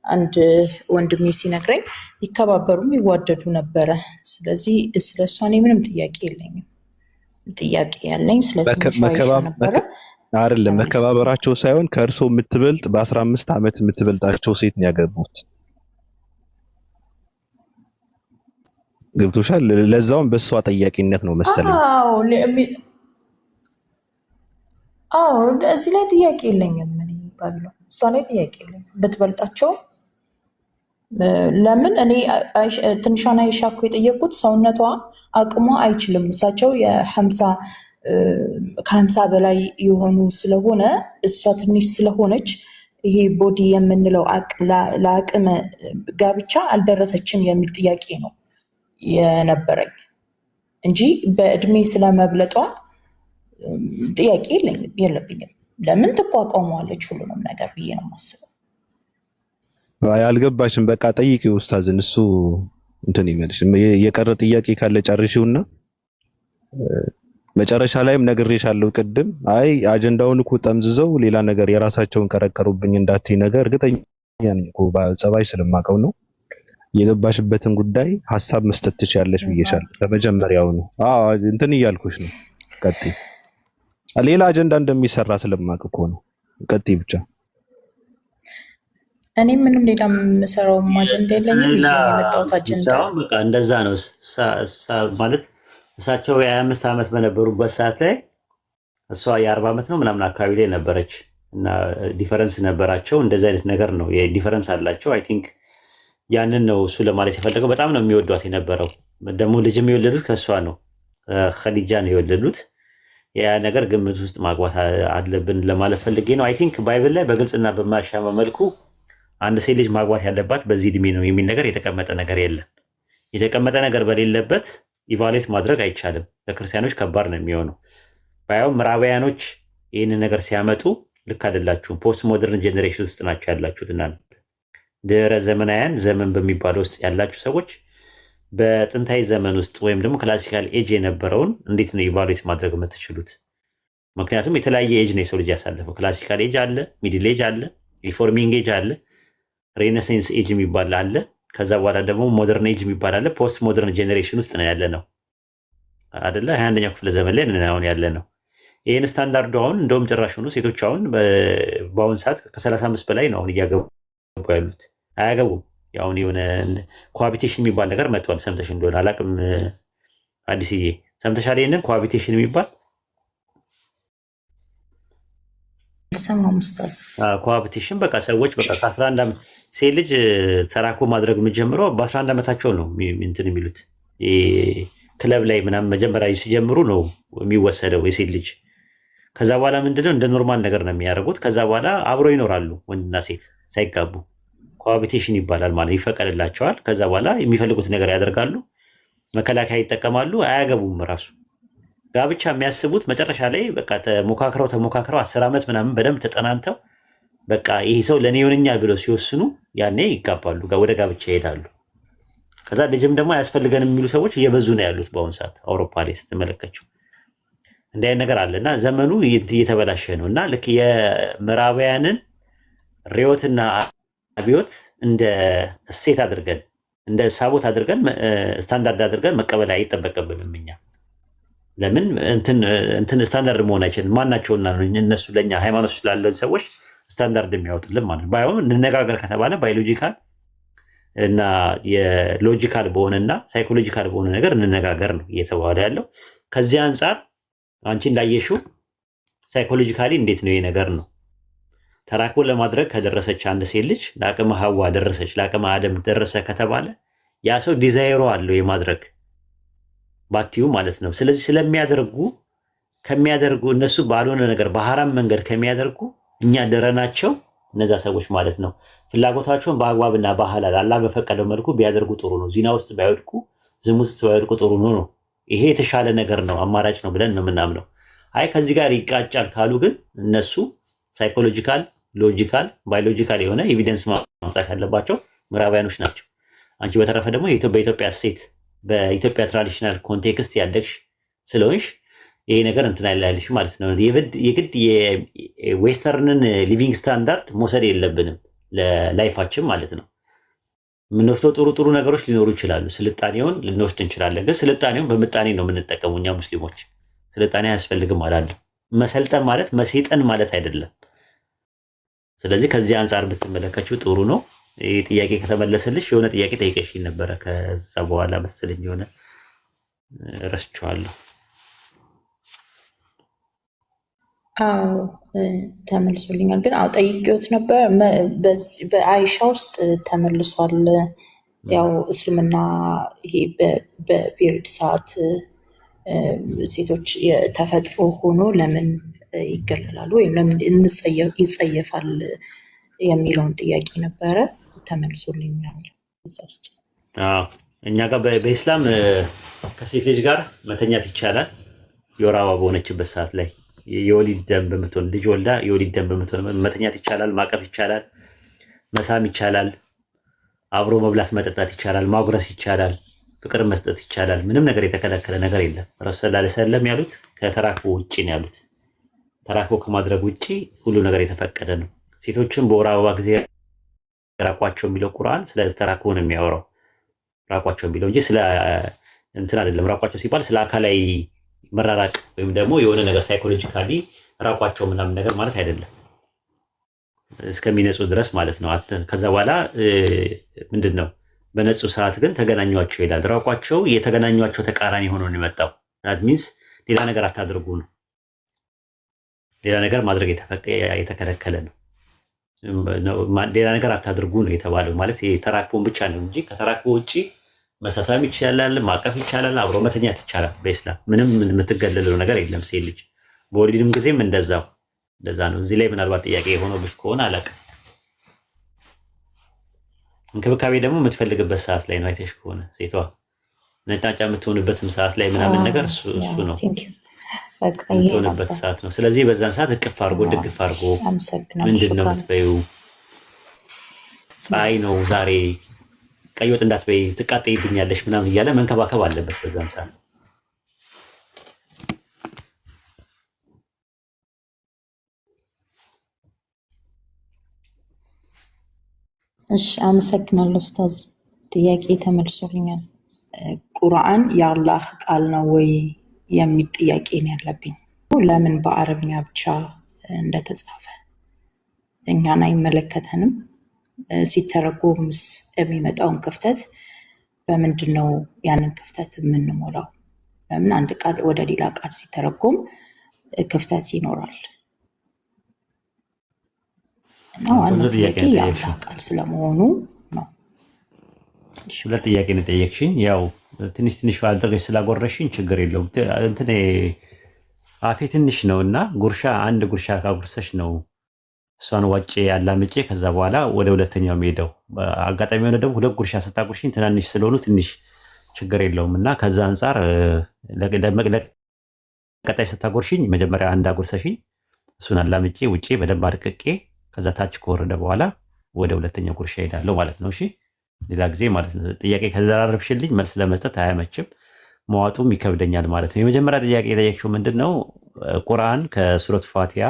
አንድ ወንድሜ ሲነግረኝ ይከባበሩም ይዋደዱ ነበረ። ስለዚህ ስለሷ እኔ ምንም ጥያቄ የለኝም። ጥያቄ ያለኝ ስለ ትንሿ አይሻ ነበረ። አይደለም መከባበራቸው ሳይሆን ከእርሶ የምትበልጥ በ15 ዓመት የምትበልጣቸው ሴት ነው ያገቡት። ገብቶሻል? ለዛውም በሷ ጠያቂነት ነው መሰለኝ። አዎ እዚህ ላይ ጥያቄ የለኝም። እኔ ባቢሎን እሷ ላይ ጥያቄ የለኝም ብትበልጣቸው። ለምን እኔ ትንሿን አይሻ እኮ የጠየቁት ሰውነቷ አቅሟ አይችልም። እሳቸው ከ50 በላይ የሆኑ ስለሆነ እሷ ትንሽ ስለሆነች ይሄ ቦዲ የምንለው ለአቅመ ጋብቻ አልደረሰችም የሚል ጥያቄ ነው የነበረኝ እንጂ በእድሜ ስለመብለጧ ጥያቄ የለብኝም። ለምን ትቋቋመዋለች ሁሉንም ነገር ብዬ ነው የማስበው። አልገባሽም? በቃ ጠይቂው ኡስታዝን፣ እሱ እንትን ይመልሽ። የቀረ ጥያቄ ካለ ጨርሺውና መጨረሻ ላይም ነግሬሻለሁ ቅድም። አይ አጀንዳውን እኮ ጠምዝዘው ሌላ ነገር የራሳቸውን ቀረቀሩብኝ እንዳትይ ነገር እርግጠኛ ነኝ እኮ በጸባይ ስለማቀው ነው። የገባሽበትን ጉዳይ ሐሳብ መስጠት ትችያለሽ ብዬሻለሁ በመጀመሪያው ነው። እንትን እያልኩሽ ነው። ቀጥይ። ሌላ አጀንዳ እንደሚሰራ ስለማቅ እኮ ነው። ቀጥይ ብቻ። እኔ ምንም ሌላ የምሰራው አጀንዳ የለኝም። የመጣሁት አጀንዳ በቃ እንደዛ ነው ማለት እሳቸው የ25 ዓመት በነበሩበት ሰዓት ላይ እሷ የ40 ዓመት ነው ምናምን አካባቢ ላይ ነበረች እና ዲፈረንስ ነበራቸው። እንደዚህ አይነት ነገር ነው የዲፈረንስ አላቸው። አይ ቲንክ ያንን ነው እሱ ለማለት የፈለገው። በጣም ነው የሚወዷት የነበረው። ደግሞ ልጅም የወለዱት ከእሷ ነው፣ ኸዲጃ ነው የወለዱት። ያ ነገር ግምት ውስጥ ማግባት አለብን ለማለት ፈልጌ ነው። አይ ቲንክ ባይብል ላይ በግልጽና በማያሻማ መልኩ አንድ ሴት ልጅ ማግባት ያለባት በዚህ እድሜ ነው የሚል ነገር የተቀመጠ ነገር የለም። የተቀመጠ ነገር በሌለበት ኢቫሉዌት ማድረግ አይቻልም። ለክርስቲያኖች ከባድ ነው የሚሆነው። ባያው ምዕራባውያኖች ይህንን ነገር ሲያመጡ ልክ አይደላችሁም። ፖስት ሞደርን ጄኔሬሽን ውስጥ ናቸው ያላችሁት እናንተ። ድህረ ዘመናውያን ዘመን በሚባለው ውስጥ ያላችሁ ሰዎች በጥንታዊ ዘመን ውስጥ ወይም ደግሞ ክላሲካል ኤጅ የነበረውን እንዴት ነው ኢቫሉዌት ማድረግ የምትችሉት? ምክንያቱም የተለያየ ኤጅ ነው የሰው ልጅ ያሳለፈው። ክላሲካል ኤጅ አለ፣ ሚድል ኤጅ አለ፣ ሪፎርሚንግ ኤጅ አለ፣ ሬኔሳንስ ኤጅ የሚባል አለ። ከዛ በኋላ ደግሞ ሞደርን ኤጅ የሚባል አለ። ፖስት ሞደርን ጄኔሬሽን ውስጥ ነው ያለ ነው አይደለ? 21ኛው ክፍለ ዘመን ላይ ነው አሁን ያለ ነው። ይሄን ስታንዳርዱ አሁን እንደውም ጭራሽ ሆኖ ሴቶች አሁን በአሁን ሰዓት ከ35 በላይ ነው አሁን እያገቡ ያሉት። አያገቡም። ያው የሆነ ኮሃቢቴሽን የሚባል ነገር መጥቷል። ሰምተሽ እንደሆነ አላውቅም። አዲስዬ ሰምተሻል? ይሄንን ኮሃቢቴሽን የሚባል ኮሃቢቴሽን በቃ ሰዎች በቃ ከ11 ዓመት ሴት ልጅ ተራክቦ ማድረግ የምጀምረው በ11 ዓመታቸው ነው እንትን የሚሉት ክለብ ላይ ምናምን መጀመሪያ ሲጀምሩ ነው የሚወሰደው የሴት ልጅ። ከዛ በኋላ ምንድነው እንደ ኖርማል ነገር ነው የሚያደርጉት። ከዛ በኋላ አብረው ይኖራሉ ወንድና ሴት ሳይጋቡ። ኮሃቢቴሽን ይባላል ማለት ይፈቀድላቸዋል። ከዛ በኋላ የሚፈልጉት ነገር ያደርጋሉ። መከላከያ ይጠቀማሉ። አያገቡም። ራሱ ጋብቻ የሚያስቡት መጨረሻ ላይ በቃ ተሞካክረው 10 ዓመት ምናምን በደንብ ተጠናንተው በቃ ይሄ ሰው ለኔ ይሆነኛል ብለው ሲወስኑ ያኔ ይጋባሉ፣ ወደ ጋብቻ ይሄዳሉ። ከዛ ልጅም ደግሞ አያስፈልገንም የሚሉ ሰዎች እየበዙ ነው ያሉት በአሁኑ ሰዓት አውሮፓ ላይ ስትመለከቸው እንዲህ አይነት ነገር አለና ዘመኑ እየተበላሸ ነው። እና ልክ የምዕራባውያንን ርዕዮትና አብዮት እንደ እሴት አድርገን እንደ ሳቦት አድርገን ስታንዳርድ አድርገን መቀበል አይጠበቅብንም። እኛ ለምን እንትን ስታንዳርድ መሆን አይችልም። ማናቸውና ነው እነሱ ለኛ ሃይማኖት ስላለን ሰዎች ስታንዳርድ የሚያወጡልን ማለት ነው። ባይሆን እንነጋገር ከተባለ ባዮሎጂካል እና የሎጂካል በሆነና ሳይኮሎጂካል በሆነ ነገር እንነጋገር ነው እየተባለ ያለው። ከዚህ አንጻር አንቺ እንዳየሽው ሳይኮሎጂካሊ እንዴት ነው ይሄ ነገር ነው ተራክቦ ለማድረግ ከደረሰች አንድ ሴት ልጅ ለአቅመ ሐዋ ደረሰች፣ ለአቅመ አደም ደረሰ ከተባለ ያ ሰው ዲዛይሮ አለው የማድረግ ባቲው ማለት ነው። ስለዚህ ከሚያደርጉ እነሱ ባልሆነ ነገር በሐራም መንገድ ከሚያደርጉ እኛ ደረናቸው እነዛ ሰዎች ማለት ነው። ፍላጎታቸውን በአግባብና በሐላል አላህ በፈቀደው መልኩ ቢያደርጉ ጥሩ ነው። ዚና ውስጥ ባይወድቁ፣ ዝሙት ውስጥ ባይወድቁ ጥሩ ነው። ይሄ የተሻለ ነገር ነው፣ አማራጭ ነው ብለን ነው የምናምነው። አይ ከዚህ ጋር ይቃጫል ካሉ ግን እነሱ ሳይኮሎጂካል፣ ሎጂካል፣ ባዮሎጂካል የሆነ ኤቪደንስ ማምጣት ያለባቸው ምዕራባውያኖች ናቸው። አንቺ በተረፈ ደግሞ በኢትዮጵያ ሴት በኢትዮጵያ ትራዲሽናል ኮንቴክስት ያደግሽ ስለሆንሽ ይሄ ነገር እንትን አይላልሽ ማለት ነው። የግድ የዌስተርንን ሊቪንግ ስታንዳርድ መውሰድ የለብንም ለላይፋችን ማለት ነው። የምንወስደው ጥሩ ነገሮች ሊኖሩ ይችላሉ። ስልጣኔውን ልንወስድ እንችላለን፣ ግን ስልጣኔውን በምጣኔ ነው የምንጠቀሙ እኛ ሙስሊሞች። ስልጣኔ አያስፈልግም አላለም። መሰልጠን ማለት መሰይጠን ማለት አይደለም። ስለዚህ ከዚህ አንጻር ብትመለከችው ጥሩ ነው። ይህ ጥያቄ ከተመለሰልሽ የሆነ ጥያቄ ጠይቀሽኝ ነበረ። ከዛ በኋላ መሰለኝ የሆነ ረስቼዋለሁ። አዎ ተመልሶልኛል። ግን ጠይቄዎት ነበር። በአይሻ ውስጥ ተመልሷል። ያው እስልምና ይሄ በፔሪድ ሰዓት ሴቶች የተፈጥሮ ሆኖ ለምን ይገለላሉ ወይም ለምን ይጸየፋል የሚለውን ጥያቄ ነበረ። ተመልሶልኛል እዛ ውስጥ። እኛ ጋር በኢስላም ከሴት ልጅ ጋር መተኛት ይቻላል። የወር አበባ በሆነችበት ሰዓት ላይ የወሊድ ደም በምትሆን ልጅ ወልዳ የወሊድ ደም በምትሆን መተኛት ይቻላል፣ ማቀፍ ይቻላል፣ መሳም ይቻላል፣ አብሮ መብላት መጠጣት ይቻላል፣ ማጉረስ ይቻላል፣ ፍቅር መስጠት ይቻላል። ምንም ነገር የተከለከለ ነገር የለም። ረሱል ሰለላሁ ዐለይሂ ወሰለም ያሉት ከተራክቦ ውጪ ነው ያሉት። ተራክቦ ከማድረግ ውጪ ሁሉ ነገር የተፈቀደ ነው። ሴቶችን በወር አበባ ጊዜ ራቋቸው የሚለው ቁርአን ስለ ተራክቦ ነው የሚያወራው። ራቋቸው የሚለው እንጂ ስለ እንትን አይደለም። ራቋቸው ሲባል ስለ አካላዊ መራራቅ ወይም ደግሞ የሆነ ነገር ሳይኮሎጂካሊ ራቋቸው ምናምን ነገር ማለት አይደለም። እስከሚነጹ ድረስ ማለት ነው። ከዛ በኋላ ምንድነው በነጹ ሰዓት ግን ተገናኟቸው ይላል። ራቋቸው የተገናኟቸው ተቃራኒ ሆኖ ነው የመጣው። that means ሌላ ነገር አታድርጉ ነው። ሌላ ነገር ማድረግ የተከለከለ ነው። ሌላ ነገር አታድርጉ ነው የተባለው። ማለት የተራክቦን ብቻ ነው እንጂ ከተራክቦ ውጪ መሳሳም ይቻላል፣ ማቀፍ ይቻላል፣ አብሮ መተኛት ይቻላል። በኢስላም ምንም የምትገለለው ነገር የለም። ሴት ልጅ በወሊድም ጊዜም እንደዛ ነው። እዚህ ላይ ምናልባት ጥያቄ የሆነብሽ ከሆነ አላውቅም። እንክብካቤ ደግሞ የምትፈልግበት ሰዓት ላይ ነው። አይተሽ ከሆነ ሴቷ ነጫጫ የምትሆንበትም ሰዓት ላይ ምናምን ነገር እሱ ነው የምትሆንበት ሰዓት ነው። ስለዚህ በዛን ሰዓት እቅፍ አድርጎ ድግፍ አድርጎ ምንድን ነው የምትበይው? ፀሐይ ነው ዛሬ ቀይ ወጥ እንዳትበይ ትቃጠይብኛለሽ ምናምን እያለ መንከባከብ አለበት በዛን ሰዓት። እሺ አመሰግናለሁ ኡስታዝ። ጥያቄ ተመልሶልኛል። ቁርአን የአላህ ቃል ነው ወይ የሚል ጥያቄ ነው ያለብኝ። ለምን በአረብኛ ብቻ እንደተጻፈ እኛን አይመለከተንም? ሲተረጎምስ የሚመጣውን ክፍተት በምንድን ነው ያንን ክፍተት የምንሞላው? ለምን አንድ ቃል ወደ ሌላ ቃል ሲተረጎም ክፍተት ይኖራል? እና ዋናው ጥያቄ የአላህ ቃል ስለመሆኑ ነው። ሁለት ጥያቄ ነው ጠየቅሽኝ። ያው ትንሽ አድርገሽ ስላጎረሽኝ ችግር የለውም። እንትን አፌ ትንሽ ነው እና ጉርሻ አንድ ጉርሻ ካጉርሰሽ ነው እሷን ዋጬ ያላምጬ ከዛ በኋላ ወደ ሁለተኛው ሄደው አጋጣሚ የሆነ ደግሞ ሁለት ጉርሻ ስታጉርሽኝ ትናንሽ ስለሆኑ ትንሽ ችግር የለውም እና ከዛ አንጻር ለቀጣይ ስታጎርሽኝ መጀመሪያ አንድ አጉርሰሽኝ እሱን አላምጬ ውጬ በደንብ አድቅቄ ከዛ ታች ከወረደ በኋላ ወደ ሁለተኛው ጉርሻ ሄዳለሁ ማለት ነው። እሺ ሌላ ጊዜ ማለት ነው። ጥያቄ ከዘራረብሽልኝ መልስ ለመስጠት አያመችም፣ መዋጡም ይከብደኛል ማለት ነው። የመጀመሪያ ጥያቄ የጠየቅሽው ምንድነው? ቁርአን ከሱረት ፋቲሃ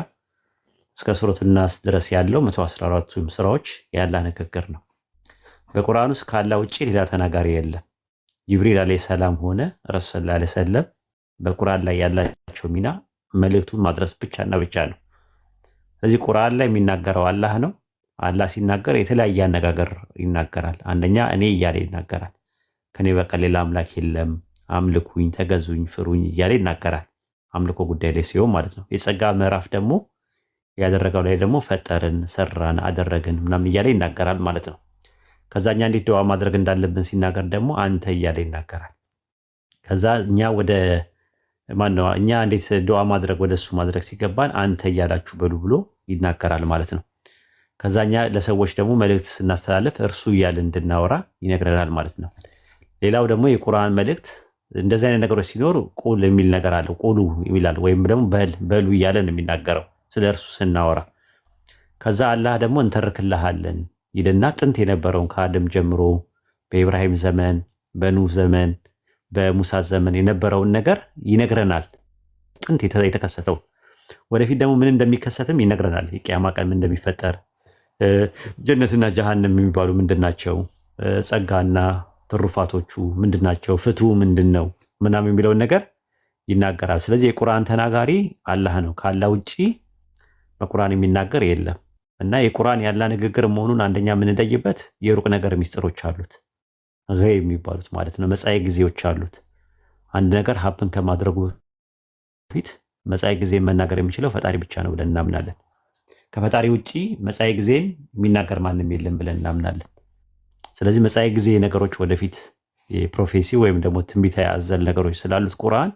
እስከ ሱረቱ ናስ ድረስ ያለው 114 ስራዎች የአላህ ንግግር ነው። በቁርአን ውስጥ ካላህ ውጪ ሌላ ተናጋሪ የለም። ጅብሪል አለይሂ ሰላም ሆነ ረሱል ሰለላሁ ዐለይሂ ወሰለም በቁርአን ላይ ያላቸው ሚና መልእክቱን ማድረስ ብቻና ብቻ ነው። ስለዚህ ቁርአን ላይ የሚናገረው አላህ ነው። አላህ ሲናገር የተለያየ አነጋገር ይናገራል። አንደኛ እኔ እያለ ይናገራል። ከኔ በቀር ሌላ አምላክ የለም፣ አምልኩኝ፣ ተገዙኝ፣ ፍሩኝ እያለ ይናገራል። አምልኮ ጉዳይ ላይ ሲሆን ማለት ነው። የጸጋ ምዕራፍ ደግሞ ያደረገው ላይ ደግሞ ፈጠርን፣ ሰራን፣ አደረግን ምናምን እያለ ይናገራል ማለት ነው። ከዛኛ እንዴት ዱዓ ማድረግ እንዳለብን ሲናገር ደግሞ አንተ እያለ ይናገራል። ከዛ እኛ እንዴት ዱዓ ማድረግ ወደሱ ማድረግ ሲገባን አንተ እያላችሁ በሉ ብሎ ይናገራል ማለት ነው። ከዛኛ ለሰዎች ደግሞ መልእክት ስናስተላልፍ እርሱ እያለ እንድናወራ ይነግረናል ማለት ነው። ሌላው ደግሞ የቁርአን መልእክት እንደዚህ አይነት ነገሮች ሲኖሩ ቁል የሚል ነገር አለው። ቁሉ ይላል ወይም ደግሞ በሉ እያለ ነው የሚናገረው ስለ እርሱ ስናወራ። ከዛ አላህ ደግሞ እንተርክልሃለን ይልና ጥንት የነበረውን ከአደም ጀምሮ በኢብራሂም ዘመን፣ በኑህ ዘመን፣ በሙሳ ዘመን የነበረውን ነገር ይነግረናል። ጥንት የተከሰተው ወደፊት ደግሞ ምን እንደሚከሰትም ይነግረናል። የቂያማ ቀን ምን እንደሚፈጠር፣ ጀነትና ጀሃነም የሚባሉ ምንድናቸው፣ ጸጋና ትሩፋቶቹ ምንድናቸው፣ ፍትሁ ምንድነው ምናምን የሚለውን ነገር ይናገራል። ስለዚህ የቁርአን ተናጋሪ አላህ ነው። ከአላህ ውጪ በቁርአን የሚናገር የለም እና የቁርአን ያላ ንግግር መሆኑን አንደኛ የምንለይበት የሩቅ ነገር ሚስጥሮች አሉት፣ ገይብ የሚባሉት ማለት ነው። መጻኢ ጊዜዎች አሉት። አንድ ነገር ሀፕን ከማድረጉ በፊት መጻኢ ጊዜ መናገር የሚችለው ፈጣሪ ብቻ ነው ብለን እናምናለን። ከፈጣሪ ውጪ መጻኢ ጊዜን የሚናገር ማንም የለም ብለን እናምናለን። ስለዚህ መጻኢ ጊዜ ነገሮች ወደፊት የፕሮፌሲ ወይም ደግሞ ትንቢታዊ አዘል ነገሮች ስላሉት ቁርአን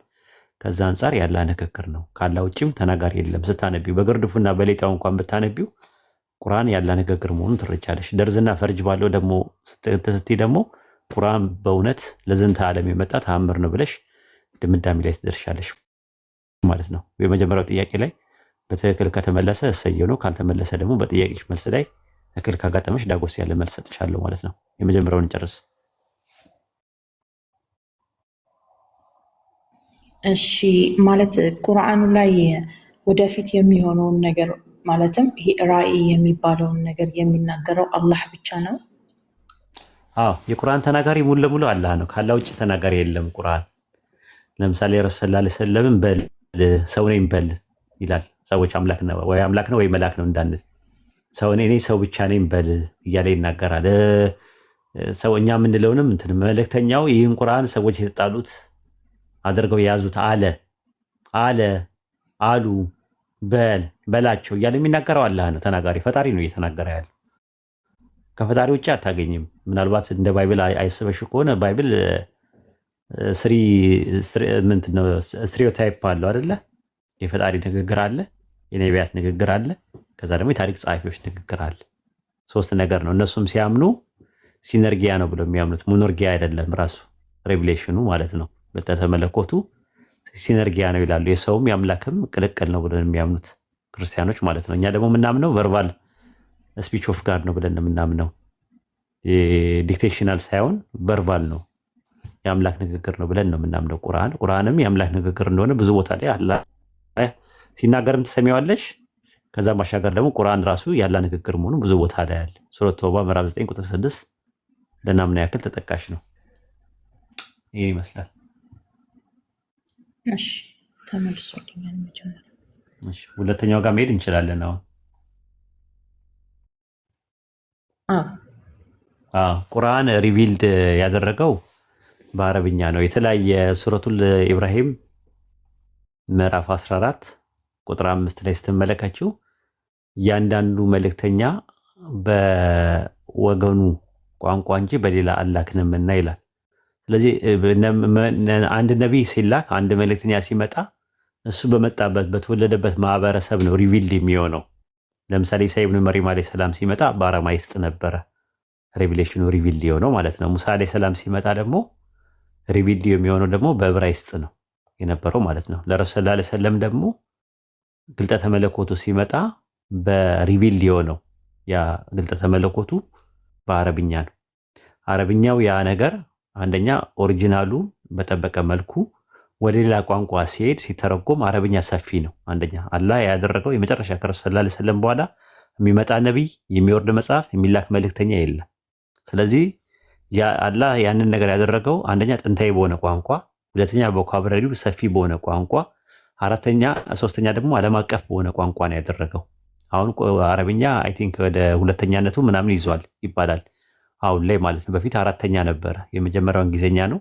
ከዛ አንጻር ያለ ንግግር ነው። ካላ ውጪም ተናጋሪ የለም። ስታነቢው በግርድፉና በሌጣው እንኳን ብታነቢው ቁርአን ያለ ንግግር መሆኑን ትረጃለሽ። ደርዝና ፈርጅ ባለው ደግሞ ስትይ ደግሞ ቁርአን በእውነት ለዝንተ ዓለም የመጣ ተአምር ነው ብለሽ ድምዳሜ ላይ ትደርሻለሽ ማለት ነው። የመጀመሪያው ጥያቄ ላይ በትክክል ከተመለሰ እሰየው ነው። ካልተመለሰ ደግሞ በጥያቄሽ መልስ ላይ እክል ካጋጠመሽ ዳጎስ ያለ መልስ ሰጥሻለሁ ማለት ነው። የመጀመሪያውን እንጨርስ። እሺ ማለት ቁርአኑ ላይ ወደፊት የሚሆነውን ነገር ማለትም ይሄ ራእይ የሚባለውን ነገር የሚናገረው አላህ ብቻ ነው? አዎ የቁርአን ተናጋሪ ሙሉ ለሙሉ አላህ ነው። ካላ ውጭ ተናጋሪ የለም። ቁርአን ለምሳሌ ረሱል ሰለላሁ ዐለይሂ ወሰለም በል ሰው ነኝ በል ይላል። ሰዎች አምላክ ነው ወይ መልአክ ነው እንዳንል ሰው ነኝ እኔ ሰው ብቻ ነኝ በል እያለ ይናገራል። ሰው እኛ የምንለውንም እንትን መልእክተኛው ይህን ቁርአን ሰዎች የተጣሉት አድርገው የያዙት አሉ በላቸው እያለ የሚናገረው አላህ ነው። ተናጋሪ ፈጣሪ ነው እየተናገረ ያለው። ከፈጣሪ ውጭ አታገኝም። ምናልባት እንደ ባይብል አይስበሽ ከሆነ ባይብል ስትሪዮታይፕ አለው አይደለ? የፈጣሪ ንግግር አለ፣ የነቢያት ንግግር አለ፣ ከዛ ደግሞ የታሪክ ጸሐፊዎች ንግግር አለ። ሶስት ነገር ነው። እነሱም ሲያምኑ ሲነርጊያ ነው ብለው የሚያምኑት ሞኖርጊያ አይደለም። ራሱ ሬቪሌሽኑ ማለት ነው። ግልጠተ መለኮቱ ሲነርጊያ ነው ይላሉ። የሰውም የአምላክም ቅልቅል ነው ብለን የሚያምኑት ክርስቲያኖች ማለት ነው። እኛ ደግሞ የምናምነው ቨርባል ስፒች ኦፍ ጋድ ነው ብለን የምናምነው ዲክቴሽናል ሳይሆን ቨርባል ነው፣ የአምላክ ንግግር ነው ብለን ነው የምናምነው። ቁርአንም የአምላክ ንግግር እንደሆነ ብዙ ቦታ ላይ አላህ ሲናገርም ትሰሚዋለሽ። ከዛ ማሻገር ደግሞ ቁርአን ራሱ ያላ ንግግር መሆኑ ብዙ ቦታ ላይ አለ። ሱረቱ ተውባ ምዕራፍ 9 ቁጥር 6 ለናምና ያክል ተጠቃሽ ነው። ይሄ ይመስላል። እሺ ተመልሶልኛል። መጀመሪያ እሺ ሁለተኛው ጋር መሄድ እንችላለን አሁን። ቁርአን ሪቪልድ ያደረገው በአረብኛ ነው። የተለያየ ሱረቱል ኢብራሂም ምዕራፍ 14 ቁጥር 5 ላይ ስትመለከቱ እያንዳንዱ መልእክተኛ በወገኑ ቋንቋ እንጂ በሌላ አላክንምና ይላል። ስለዚህ አንድ ነቢይ ሲላክ አንድ መልእክተኛ ሲመጣ እሱ በመጣበት በተወለደበት ማህበረሰብ ነው ሪቪልድ የሚሆነው። ለምሳሌ ኢሳ ኢብኑ መርየም አለይሂ ሰላም ሲመጣ በአረማይስጥ ነበረ ሬቪሌሽኑ ሪቪልድ የሆነው ማለት ነው። ሙሳ አለይሂ ሰላም ሲመጣ ደግሞ ሪቪልድ የሚሆነው ደግሞ በዕብራይስጥ ነው የነበረው ማለት ነው። ለረሱል ሰለላሁ ዐለይሂ ወሰለም ደግሞ ግልጠተ መለኮቱ ሲመጣ በሪቪልድ የሆነው ያ ግልጠተ መለኮቱ በአረብኛ ነው። አረብኛው ያ ነገር አንደኛ ኦሪጂናሉ በጠበቀ መልኩ ወደ ሌላ ቋንቋ ሲሄድ ሲተረጎም አረብኛ ሰፊ ነው። አንደኛ አላህ ያደረገው የመጨረሻ ከረሱል ሰለላሁ ዐለይሂ ወሰለም በኋላ የሚመጣ ነቢይ፣ የሚወርድ መጽሐፍ፣ የሚላክ መልእክተኛ የለም። ስለዚህ አላህ ያንን ነገር ያደረገው አንደኛ ጥንታዊ በሆነ ቋንቋ፣ ሁለተኛ በቮካብራሪው ሰፊ በሆነ ቋንቋ፣ ሶስተኛ ደግሞ ዓለም አቀፍ በሆነ ቋንቋ ነው ያደረገው። አሁን አረብኛ አይ ቲንክ ወደ ሁለተኛነቱ ምናምን ይዟል ይባላል አሁን ላይ ማለት ነው። በፊት አራተኛ ነበረ። የመጀመሪያው እንግሊዝኛ ነው፣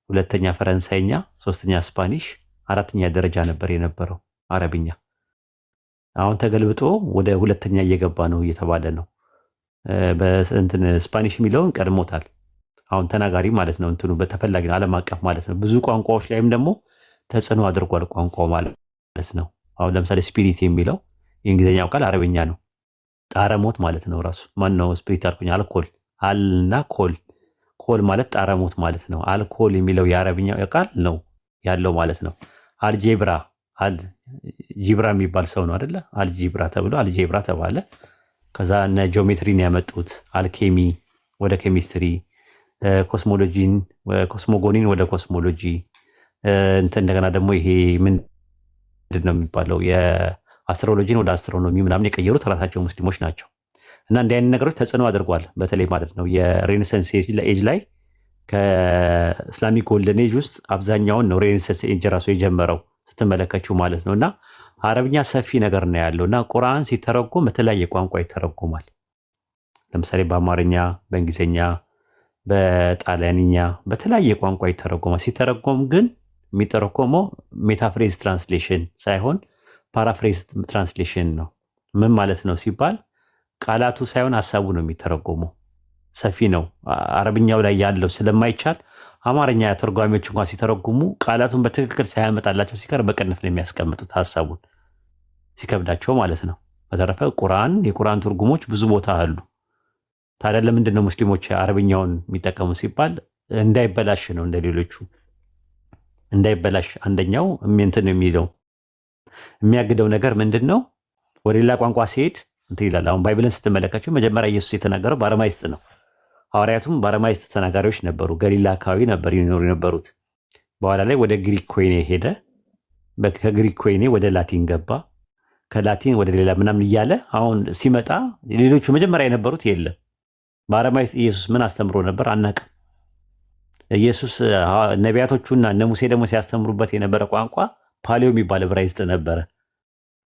ሁለተኛ ፈረንሳይኛ፣ ሶስተኛ ስፓኒሽ፣ አራተኛ ደረጃ ነበር የነበረው አረብኛ። አሁን ተገልብጦ ወደ ሁለተኛ እየገባ ነው እየተባለ ነው። በእንትን ስፓኒሽ የሚለውን ቀድሞታል። አሁን ተናጋሪ ማለት ነው። እንትኑ በተፈላጊ ነው፣ ዓለም አቀፍ ማለት ነው። ብዙ ቋንቋዎች ላይም ደግሞ ተጽዕኖ አድርጓል ቋንቋው ማለት ነው። አሁን ለምሳሌ ስፒሪት የሚለው የእንግሊዝኛው ቃል አረብኛ ነው። ጣረሞት ማለት ነው ራሱ። ማን ነው ስፒሪት አልኩኝ? አልኮል አልና ኮል ማለት ጣረሞት ማለት ነው። አልኮል የሚለው የአረብኛው ቃል ነው ያለው ማለት ነው። አልጄብራ ጂብራ የሚባል ሰው ነው አይደለ? አልጂብራ ተብሎ አልጄብራ ተባለ። ከዛ እነ ጂኦሜትሪን ያመጡት አልኬሚ ወደ ኬሚስትሪ፣ ኮስሞጎኒን ወደ ኮስሞሎጂ እንደገና ደግሞ ይሄ ምንድን ነው የሚባለው የአስትሮሎጂን ወደ አስትሮኖሚ ምናምን የቀየሩት ራሳቸው ሙስሊሞች ናቸው። እና እንዲህ አይነት ነገሮች ተጽዕኖ አድርጓል። በተለይ ማለት ነው የሬኔሰንስ ኤጅ ላይ ከእስላሚክ ጎልደን ኤጅ ውስጥ አብዛኛውን ነው ሬኔሰንስ ኤጅ ራሱ የጀመረው ስትመለከችው ማለት ነው። እና አረብኛ ሰፊ ነገር ነው ያለው እና ቁርአን ሲተረጎም በተለያየ ቋንቋ ይተረጎማል። ለምሳሌ በአማርኛ፣ በእንግሊዝኛ፣ በጣሊያንኛ በተለያየ ቋንቋ ይተረጎማል። ሲተረጎም ግን የሚተረጎመው ሜታፍሬዝ ትራንስሌሽን ሳይሆን ፓራፍሬዝ ትራንስሌሽን ነው። ምን ማለት ነው ሲባል ቃላቱ ሳይሆን ሀሳቡ ነው የሚተረጎመው። ሰፊ ነው። አረብኛው ላይ ያለው ስለማይቻል አማርኛ ተርጓሚዎች እንኳን ሲተረጉሙ ቃላቱን በትክክል ሳያመጣላቸው ሲቀር በቅንፍ ነው የሚያስቀምጡት ሀሳቡን ሲከብዳቸው ማለት ነው። በተረፈ የቁርአን ትርጉሞች ብዙ ቦታ አሉ። ታዲያ ለምንድን ነው ሙስሊሞች አረብኛውን የሚጠቀሙ ሲባል እንዳይበላሽ ነው። እንደሌሎቹ እንዳይበላሽ አንደኛው እንትን የሚለው የሚያግደው ነገር ምንድን ነው? ወደ ሌላ ቋንቋ ሲሄድ እንትን ይላል። አሁን ባይብልን ስትመለከቸው መጀመሪያ ኢየሱስ የተናገረው በአረማይስጥ ነው። ሐዋርያቱም በአረማይስጥ ተናጋሪዎች ነበሩ። ገሊላ አካባቢ ነበር ይኖሩ የነበሩት። በኋላ ላይ ወደ ግሪክ ኮይኔ ሄደ። ከግሪክ ኮይኔ ወደ ላቲን ገባ። ከላቲን ወደ ሌላ ምናምን እያለ አሁን ሲመጣ ሌሎቹ መጀመሪያ የነበሩት የለም። በአረማይስጥ ኢየሱስ ምን አስተምሮ ነበር አናውቅም። ኢየሱስ ነቢያቶቹና እነ ሙሴ ደግሞ ሲያስተምሩበት የነበረ ቋንቋ ፓሊዮ የሚባል ዕብራይስጥ ነበረ።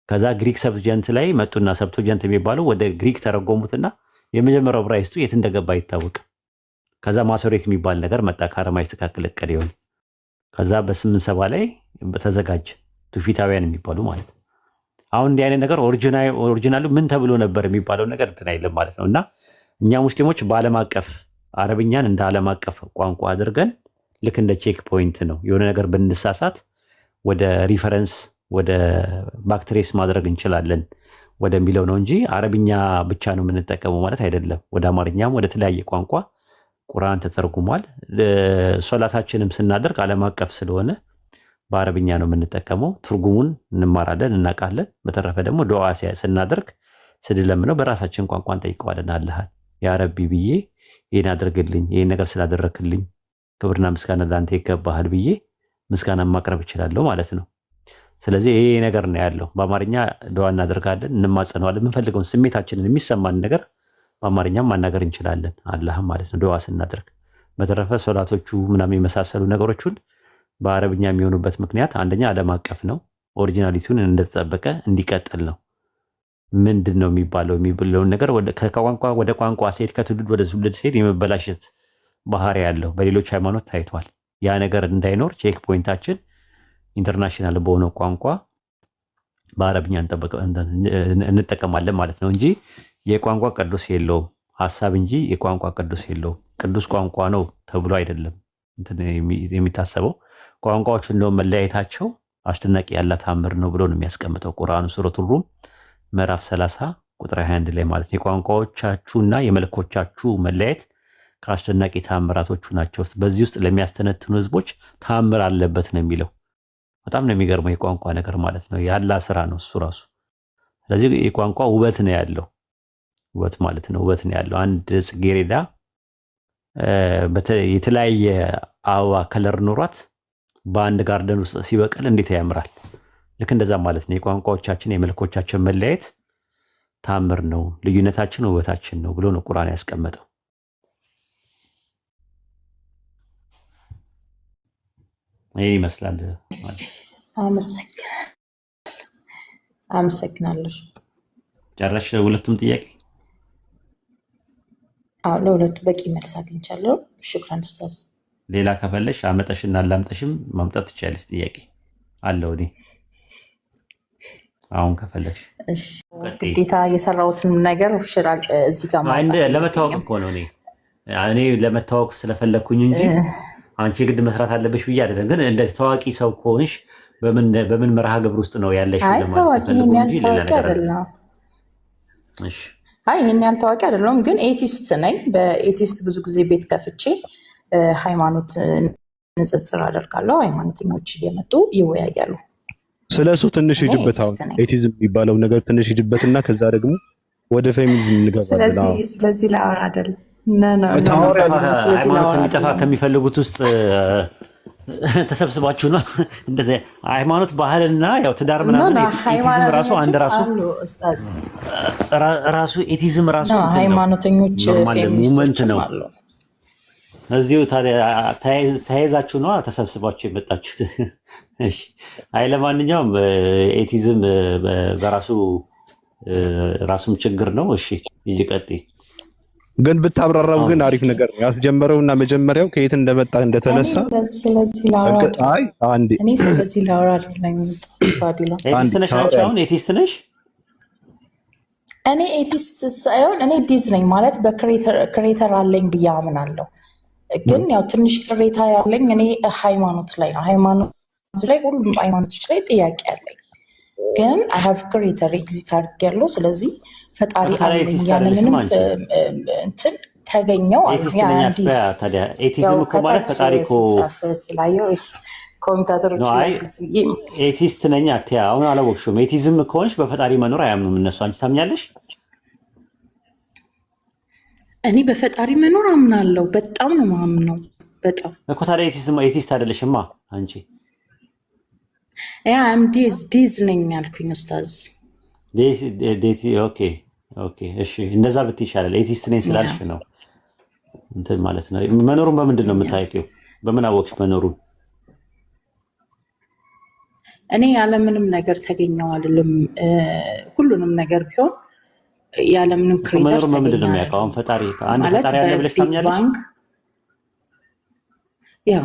ከዛ ግሪክ ሰብጀንት ላይ መጡና ሰብቶጀንት የሚባለው ወደ ግሪክ ተረጎሙትና የመጀመሪያው ዕብራይስጡ የት እንደገባ አይታወቅም። ከዛ ማሶሬት የሚባል ነገር መጣ ከአረማይስጥ ጋር ቅልቅል ይሆን። ከዛ በ870 ላይ በተዘጋጀ ትውፊታውያን የሚባሉ ማለት ነው። አሁን እንዲህ አይነት ነገር ኦሪጂናሉ ምን ተብሎ ነበር የሚባለው ነገር እንትን አይልም ማለት ነው። እና እኛ ሙስሊሞች በዓለም አቀፍ አረብኛን እንደ ዓለም አቀፍ ቋንቋ አድርገን ልክ እንደ ቼክ ፖይንት ነው የሆነ ነገር ብንሳሳት ወደ ሪፈረንስ ወደ ባክትሬስ ማድረግ እንችላለን ወደሚለው ነው እንጂ አረብኛ ብቻ ነው የምንጠቀመው ማለት አይደለም። ወደ አማርኛም ወደ ተለያየ ቋንቋ ቁርአን ተተርጉሟል። ሶላታችንም ስናደርግ ዓለም አቀፍ ስለሆነ በአረብኛ ነው የምንጠቀመው። ትርጉሙን እንማራለን፣ እናውቃለን። በተረፈ ደግሞ ዱዓ ስናደርግ ስንለምነው በራሳችን ቋንቋ እንጠይቀዋለን። አላህ ያ ረቢ ብዬ ይሄን አድርግልኝ፣ ይሄን ነገር ስላደረክልኝ ክብርና ምስጋና ለአንተ ይገባሃል ብዬ ምስጋና ማቅረብ እችላለሁ ማለት ነው። ስለዚህ ይሄ ነገር ነው ያለው። በአማርኛ ዱዓ እናደርጋለን፣ እንማጸነዋለን። የምንፈልገውን ስሜታችንን የሚሰማን ነገር በአማርኛም ማናገር እንችላለን አላህም ማለት ነው ዱዓ ስናደርግ። በተረፈ ሶላቶቹ ምናምን የመሳሰሉ ነገሮችን በአረብኛ የሚሆኑበት ምክንያት አንደኛ ዓለም አቀፍ ነው፣ ኦሪጂናሊቲውን እንደተጠበቀ እንዲቀጥል ነው። ምንድን ነው የሚባለውን ነገር ከቋንቋ ወደ ቋንቋ ሲሄድ ከትውልድ ወደ ትውልድ ሲሄድ የመበላሸት ባህሪ ያለው በሌሎች ሃይማኖት ታይቷል። ያ ነገር እንዳይኖር ቼክ ፖይንታችን ኢንተርናሽናል በሆነው ቋንቋ በአረብኛ እንጠቀማለን ማለት ነው እንጂ የቋንቋ ቅዱስ የለውም ሀሳብ እንጂ የቋንቋ ቅዱስ የለውም። ቅዱስ ቋንቋ ነው ተብሎ አይደለም የሚታሰበው። ቋንቋዎቹ እንደውም መለያየታቸው አስደናቂ ያለ ታምር ነው ብሎ ነው የሚያስቀምጠው ቁርአኑ ሱረቱል ሩም ምዕራፍ 30 ቁጥር 21 ላይ ማለት ነው። የቋንቋዎቻችሁና የመልኮቻችሁ መለያየት ከአስደናቂ ታምራቶቹ ናቸው። በዚህ ውስጥ ለሚያስተነትኑ ህዝቦች ታምር አለበት ነው የሚለው። በጣም ነው የሚገርመው የቋንቋ ነገር ማለት ነው። ያላ ስራ ነው እሱ ራሱ። ስለዚህ የቋንቋ ውበት ነው ያለው። ውበት ማለት ነው ውበት ነው ያለው። አንድ ጽጌረዳ የተለያየ አበባ ከለር ኖሯት በአንድ ጋርደን ውስጥ ሲበቅል እንዴት ያምራል። ልክ እንደዛ ማለት ነው። የቋንቋዎቻችን የመልኮቻችን መለያየት ታምር ነው፣ ልዩነታችን ውበታችን ነው ብሎ ነው ቁርአን ያስቀመጠው። ይሄ ይመስላል ማለት። አመሰግናለሁ። ጨረሽ ሁለቱም ጥያቄ? አዎ ለሁለቱ በቂ መልስ አግኝቻለሁ። ሽክራን ኡስታዝ። ሌላ ከፈለሽ አመጣሽና ላምጣሽም ማምጣት ትችያለሽ። ጥያቄ አለው እኔ አሁን ከፈለሽ። እሺ ግዴታ የሰራሁትን ነገር ይችላል እዚህ ጋር ማለት ለመታወቅ እኮ ነው። እኔ ለመታወቅ ስለፈለኩኝ እንጂ አንቺ ግድ መስራት አለብሽ ብዬ አይደለም። ግን እንደ ታዋቂ ሰው ከሆንሽ በምን መርሃ ግብር ውስጥ ነው ያለሽ ለማለት ነው እንጂ ሌላ ነገር አይደለም። እሺ ይሄን ያህል ታዋቂ አይደለም፣ ግን ኤቲስት ነኝ። በኤቲስት ብዙ ጊዜ ቤት ከፍቼ ሃይማኖት ንጽጽር አደርጋለሁ። ሃይማኖተኞች እየመጡ ይወያያሉ። ስለሱ ትንሽ ይጅበት። አሁን ኤቲዝም የሚባለው ነገር ትንሽ ይጅበትና ከዛ ደግሞ ወደ ፌሚኒዝም እንገባለን። ስለዚህ ላወራ አይደለም። ሃይማኖት የሚጠፋ ከሚፈልጉት ውስጥ ተሰብስባችሁ ነው እንደዚህ ሃይማኖት ባህልና ያው ትዳር ምናምን ኤቲዝም ራሱ አንድ ራሱ ኤቲዝም ራሱ ሃይማኖተኞች ሙቭመንት ነው። እዚሁ ተያይዛችሁ ነው ተሰብስባችሁ የመጣችሁት። እሺ አይ ለማንኛውም ኤቲዝም በራሱ ራሱም ችግር ነው። እሺ ይቀጥይ። ግን ብታብራራው ግን አሪፍ ነገር ያስጀመረውና መጀመሪያው ከየት እንደመጣ እንደተነሳ ስለዚህ ላውራ ኤቲስት ነሽ? እኔ ኤቲስት ሳይሆን እኔ ዲዝ ነኝ ማለት በክሬተር አለኝ ብዬ አምናለሁ። ግን ያው ትንሽ ቅሬታ ያለኝ እኔ ሃይማኖት ላይ ነው። ሃይማኖት ላይ ሁሉም ሃይማኖቶች ላይ ጥያቄ አለኝ። ግን አይ ሃቭ ክሬተር ኤግዚት አድርጌያለሁ። ስለዚህ ፈጣሪ አለኝ ያለምንም እንትን ተገኘው ኤቲዝም እኮ ማለት ፈጣሪ እኮ ስላየው ኮሜንታተሮች ኤቲስት ነኝ አትያ። አሁን አላወቅሽውም። ኤቲዝም ከሆንሽ በፈጣሪ መኖር አያምኑም እነሱ። አንቺ ታምኛለሽ? እኔ በፈጣሪ መኖር አምናለሁ። በጣም ነው የማምነው። በጣም እኮ ታዲያ ኤቲስት አይደለሽማ አንቺ። አም ዲዝ ነኝ ያልኩኝ ኡስታዝ። ኦኬ እሺ፣ እንደዛ ብትይ ይሻላል። ኤቲስት ነኝ ስላልሽ ነው እንትን ማለት ነው። መኖሩን በምንድን ነው የምታውቂው? በምን አወቅሽ መኖሩን? እኔ ያለምንም ነገር ተገኘው አይደለም። ሁሉንም ነገር ቢሆን ያለምንም ክሬተር መኖሩን በምንድን ነው የሚያውቀው? አሁን ፈጣሪ አንድ ፈጣሪ አለ ብለሽ ታምኛለሽ? ያ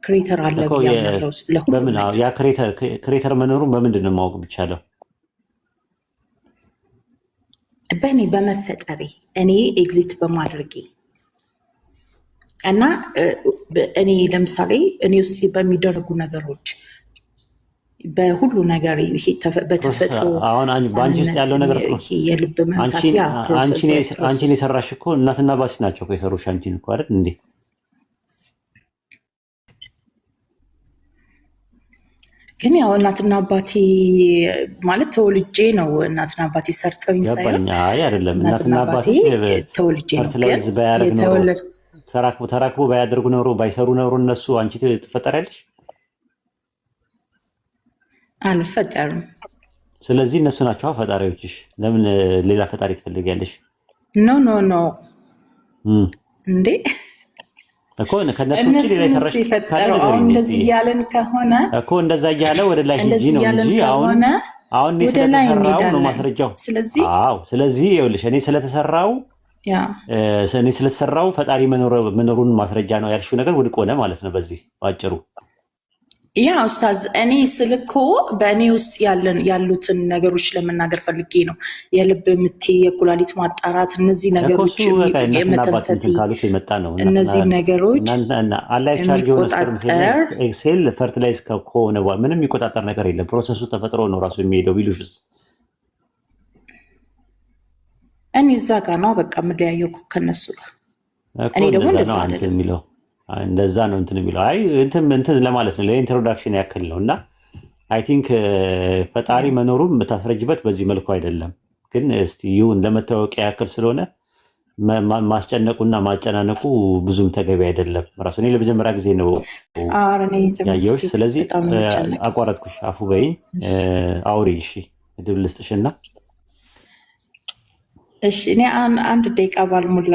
ክሬተር አለ ብያለሁ። በምን ያ ክሬተር መኖሩን በምንድን ነው ማወቅ ብቻለው? በእኔ በመፈጠሬ እኔ ኤግዚት በማድረጌ እና እኔ ለምሳሌ እኔ ውስጥ በሚደረጉ ነገሮች በሁሉ ነገር ይሄ በተፈጥሮ አሁን በአንቺ ውስጥ ያለው ነገር የልብ መምታት አንቺን የሰራሽ እኮ እናትና አባትሽ ናቸው እኮ የሰሩሽ አንቺን እኮ አይደል እንዴ? ግን ያው እናትና አባቴ ማለት ተወልጄ ነው። እናትና አባቴ ሰርተውኝ ሳይሆን አይ አይደለም። እናትና አባቴ ተወልጄ ነው። ተራክቦ ባያደርጉ ኖሮ ባይሰሩ ኖሮ እነሱ አንቺ ትፈጠሪያለሽ? አልፈጠርም። ስለዚህ እነሱ ናቸው ፈጣሪዎችሽ። ለምን ሌላ ፈጣሪ ትፈልጊያለሽ? ኖ እንዴ እኮ ከነሱ ሌላ ይሰራሽ ፈጠረው። አሁን እንደዚህ እያለን ከሆነ እኮ እንደዛ እያለ ወደ ላይ ሂጂ ነው እንጂ አሁን እኔ ስለተሰራው ነው ማስረጃው። ስለዚህ ይኸውልሽ እኔ ስለተሰራው ፈጣሪ መኖሩን ማስረጃ ነው ያልሽው ነገር ውድቅ ሆነ ማለት ነው በዚህ ባጭሩ። ያ ኡስታዝ እኔ ስልኮ በእኔ ውስጥ ያሉትን ነገሮች ለመናገር ፈልጌ ነው። የልብ ምት፣ የኩላሊት ማጣራት፣ እነዚህ ነገሮች የመተንፈስ እነዚህ ነገሮች የሚቆጣጠር ኤክሴል ፈርቲላይዝ ከሆነ ምንም የሚቆጣጠር ነገር የለም። ፕሮሰሱ ተፈጥሮ ነው ራሱ የሚሄደው ቢሉሽስ እኔ እዛ ጋር ነው በቃ የምለያየው ከነሱ ጋር። እኔ ደግሞ እንደዛ አይደለም እንደዛ ነው እንትን የሚለው አይ እንትን ለማለት ነው ለኢንትሮዳክሽን ያክል ነው። እና አይ ቲንክ ፈጣሪ መኖሩን የምታስረጅበት በዚህ መልኩ አይደለም። ግን እስቲ ይሁን ለመታወቂያ ያክል ስለሆነ ማስጨነቁና ማጨናነቁ ብዙም ተገቢ አይደለም። ራሱ እኔ ለመጀመሪያ ጊዜ ነው ያየሁሽ። ስለዚህ አቋረጥኩሽ፣ አፉ በይኝ። አውሪ እሺ፣ እድል ልስጥሽና እሺ። እኔ አንድ ደቂቃ ባልሞላ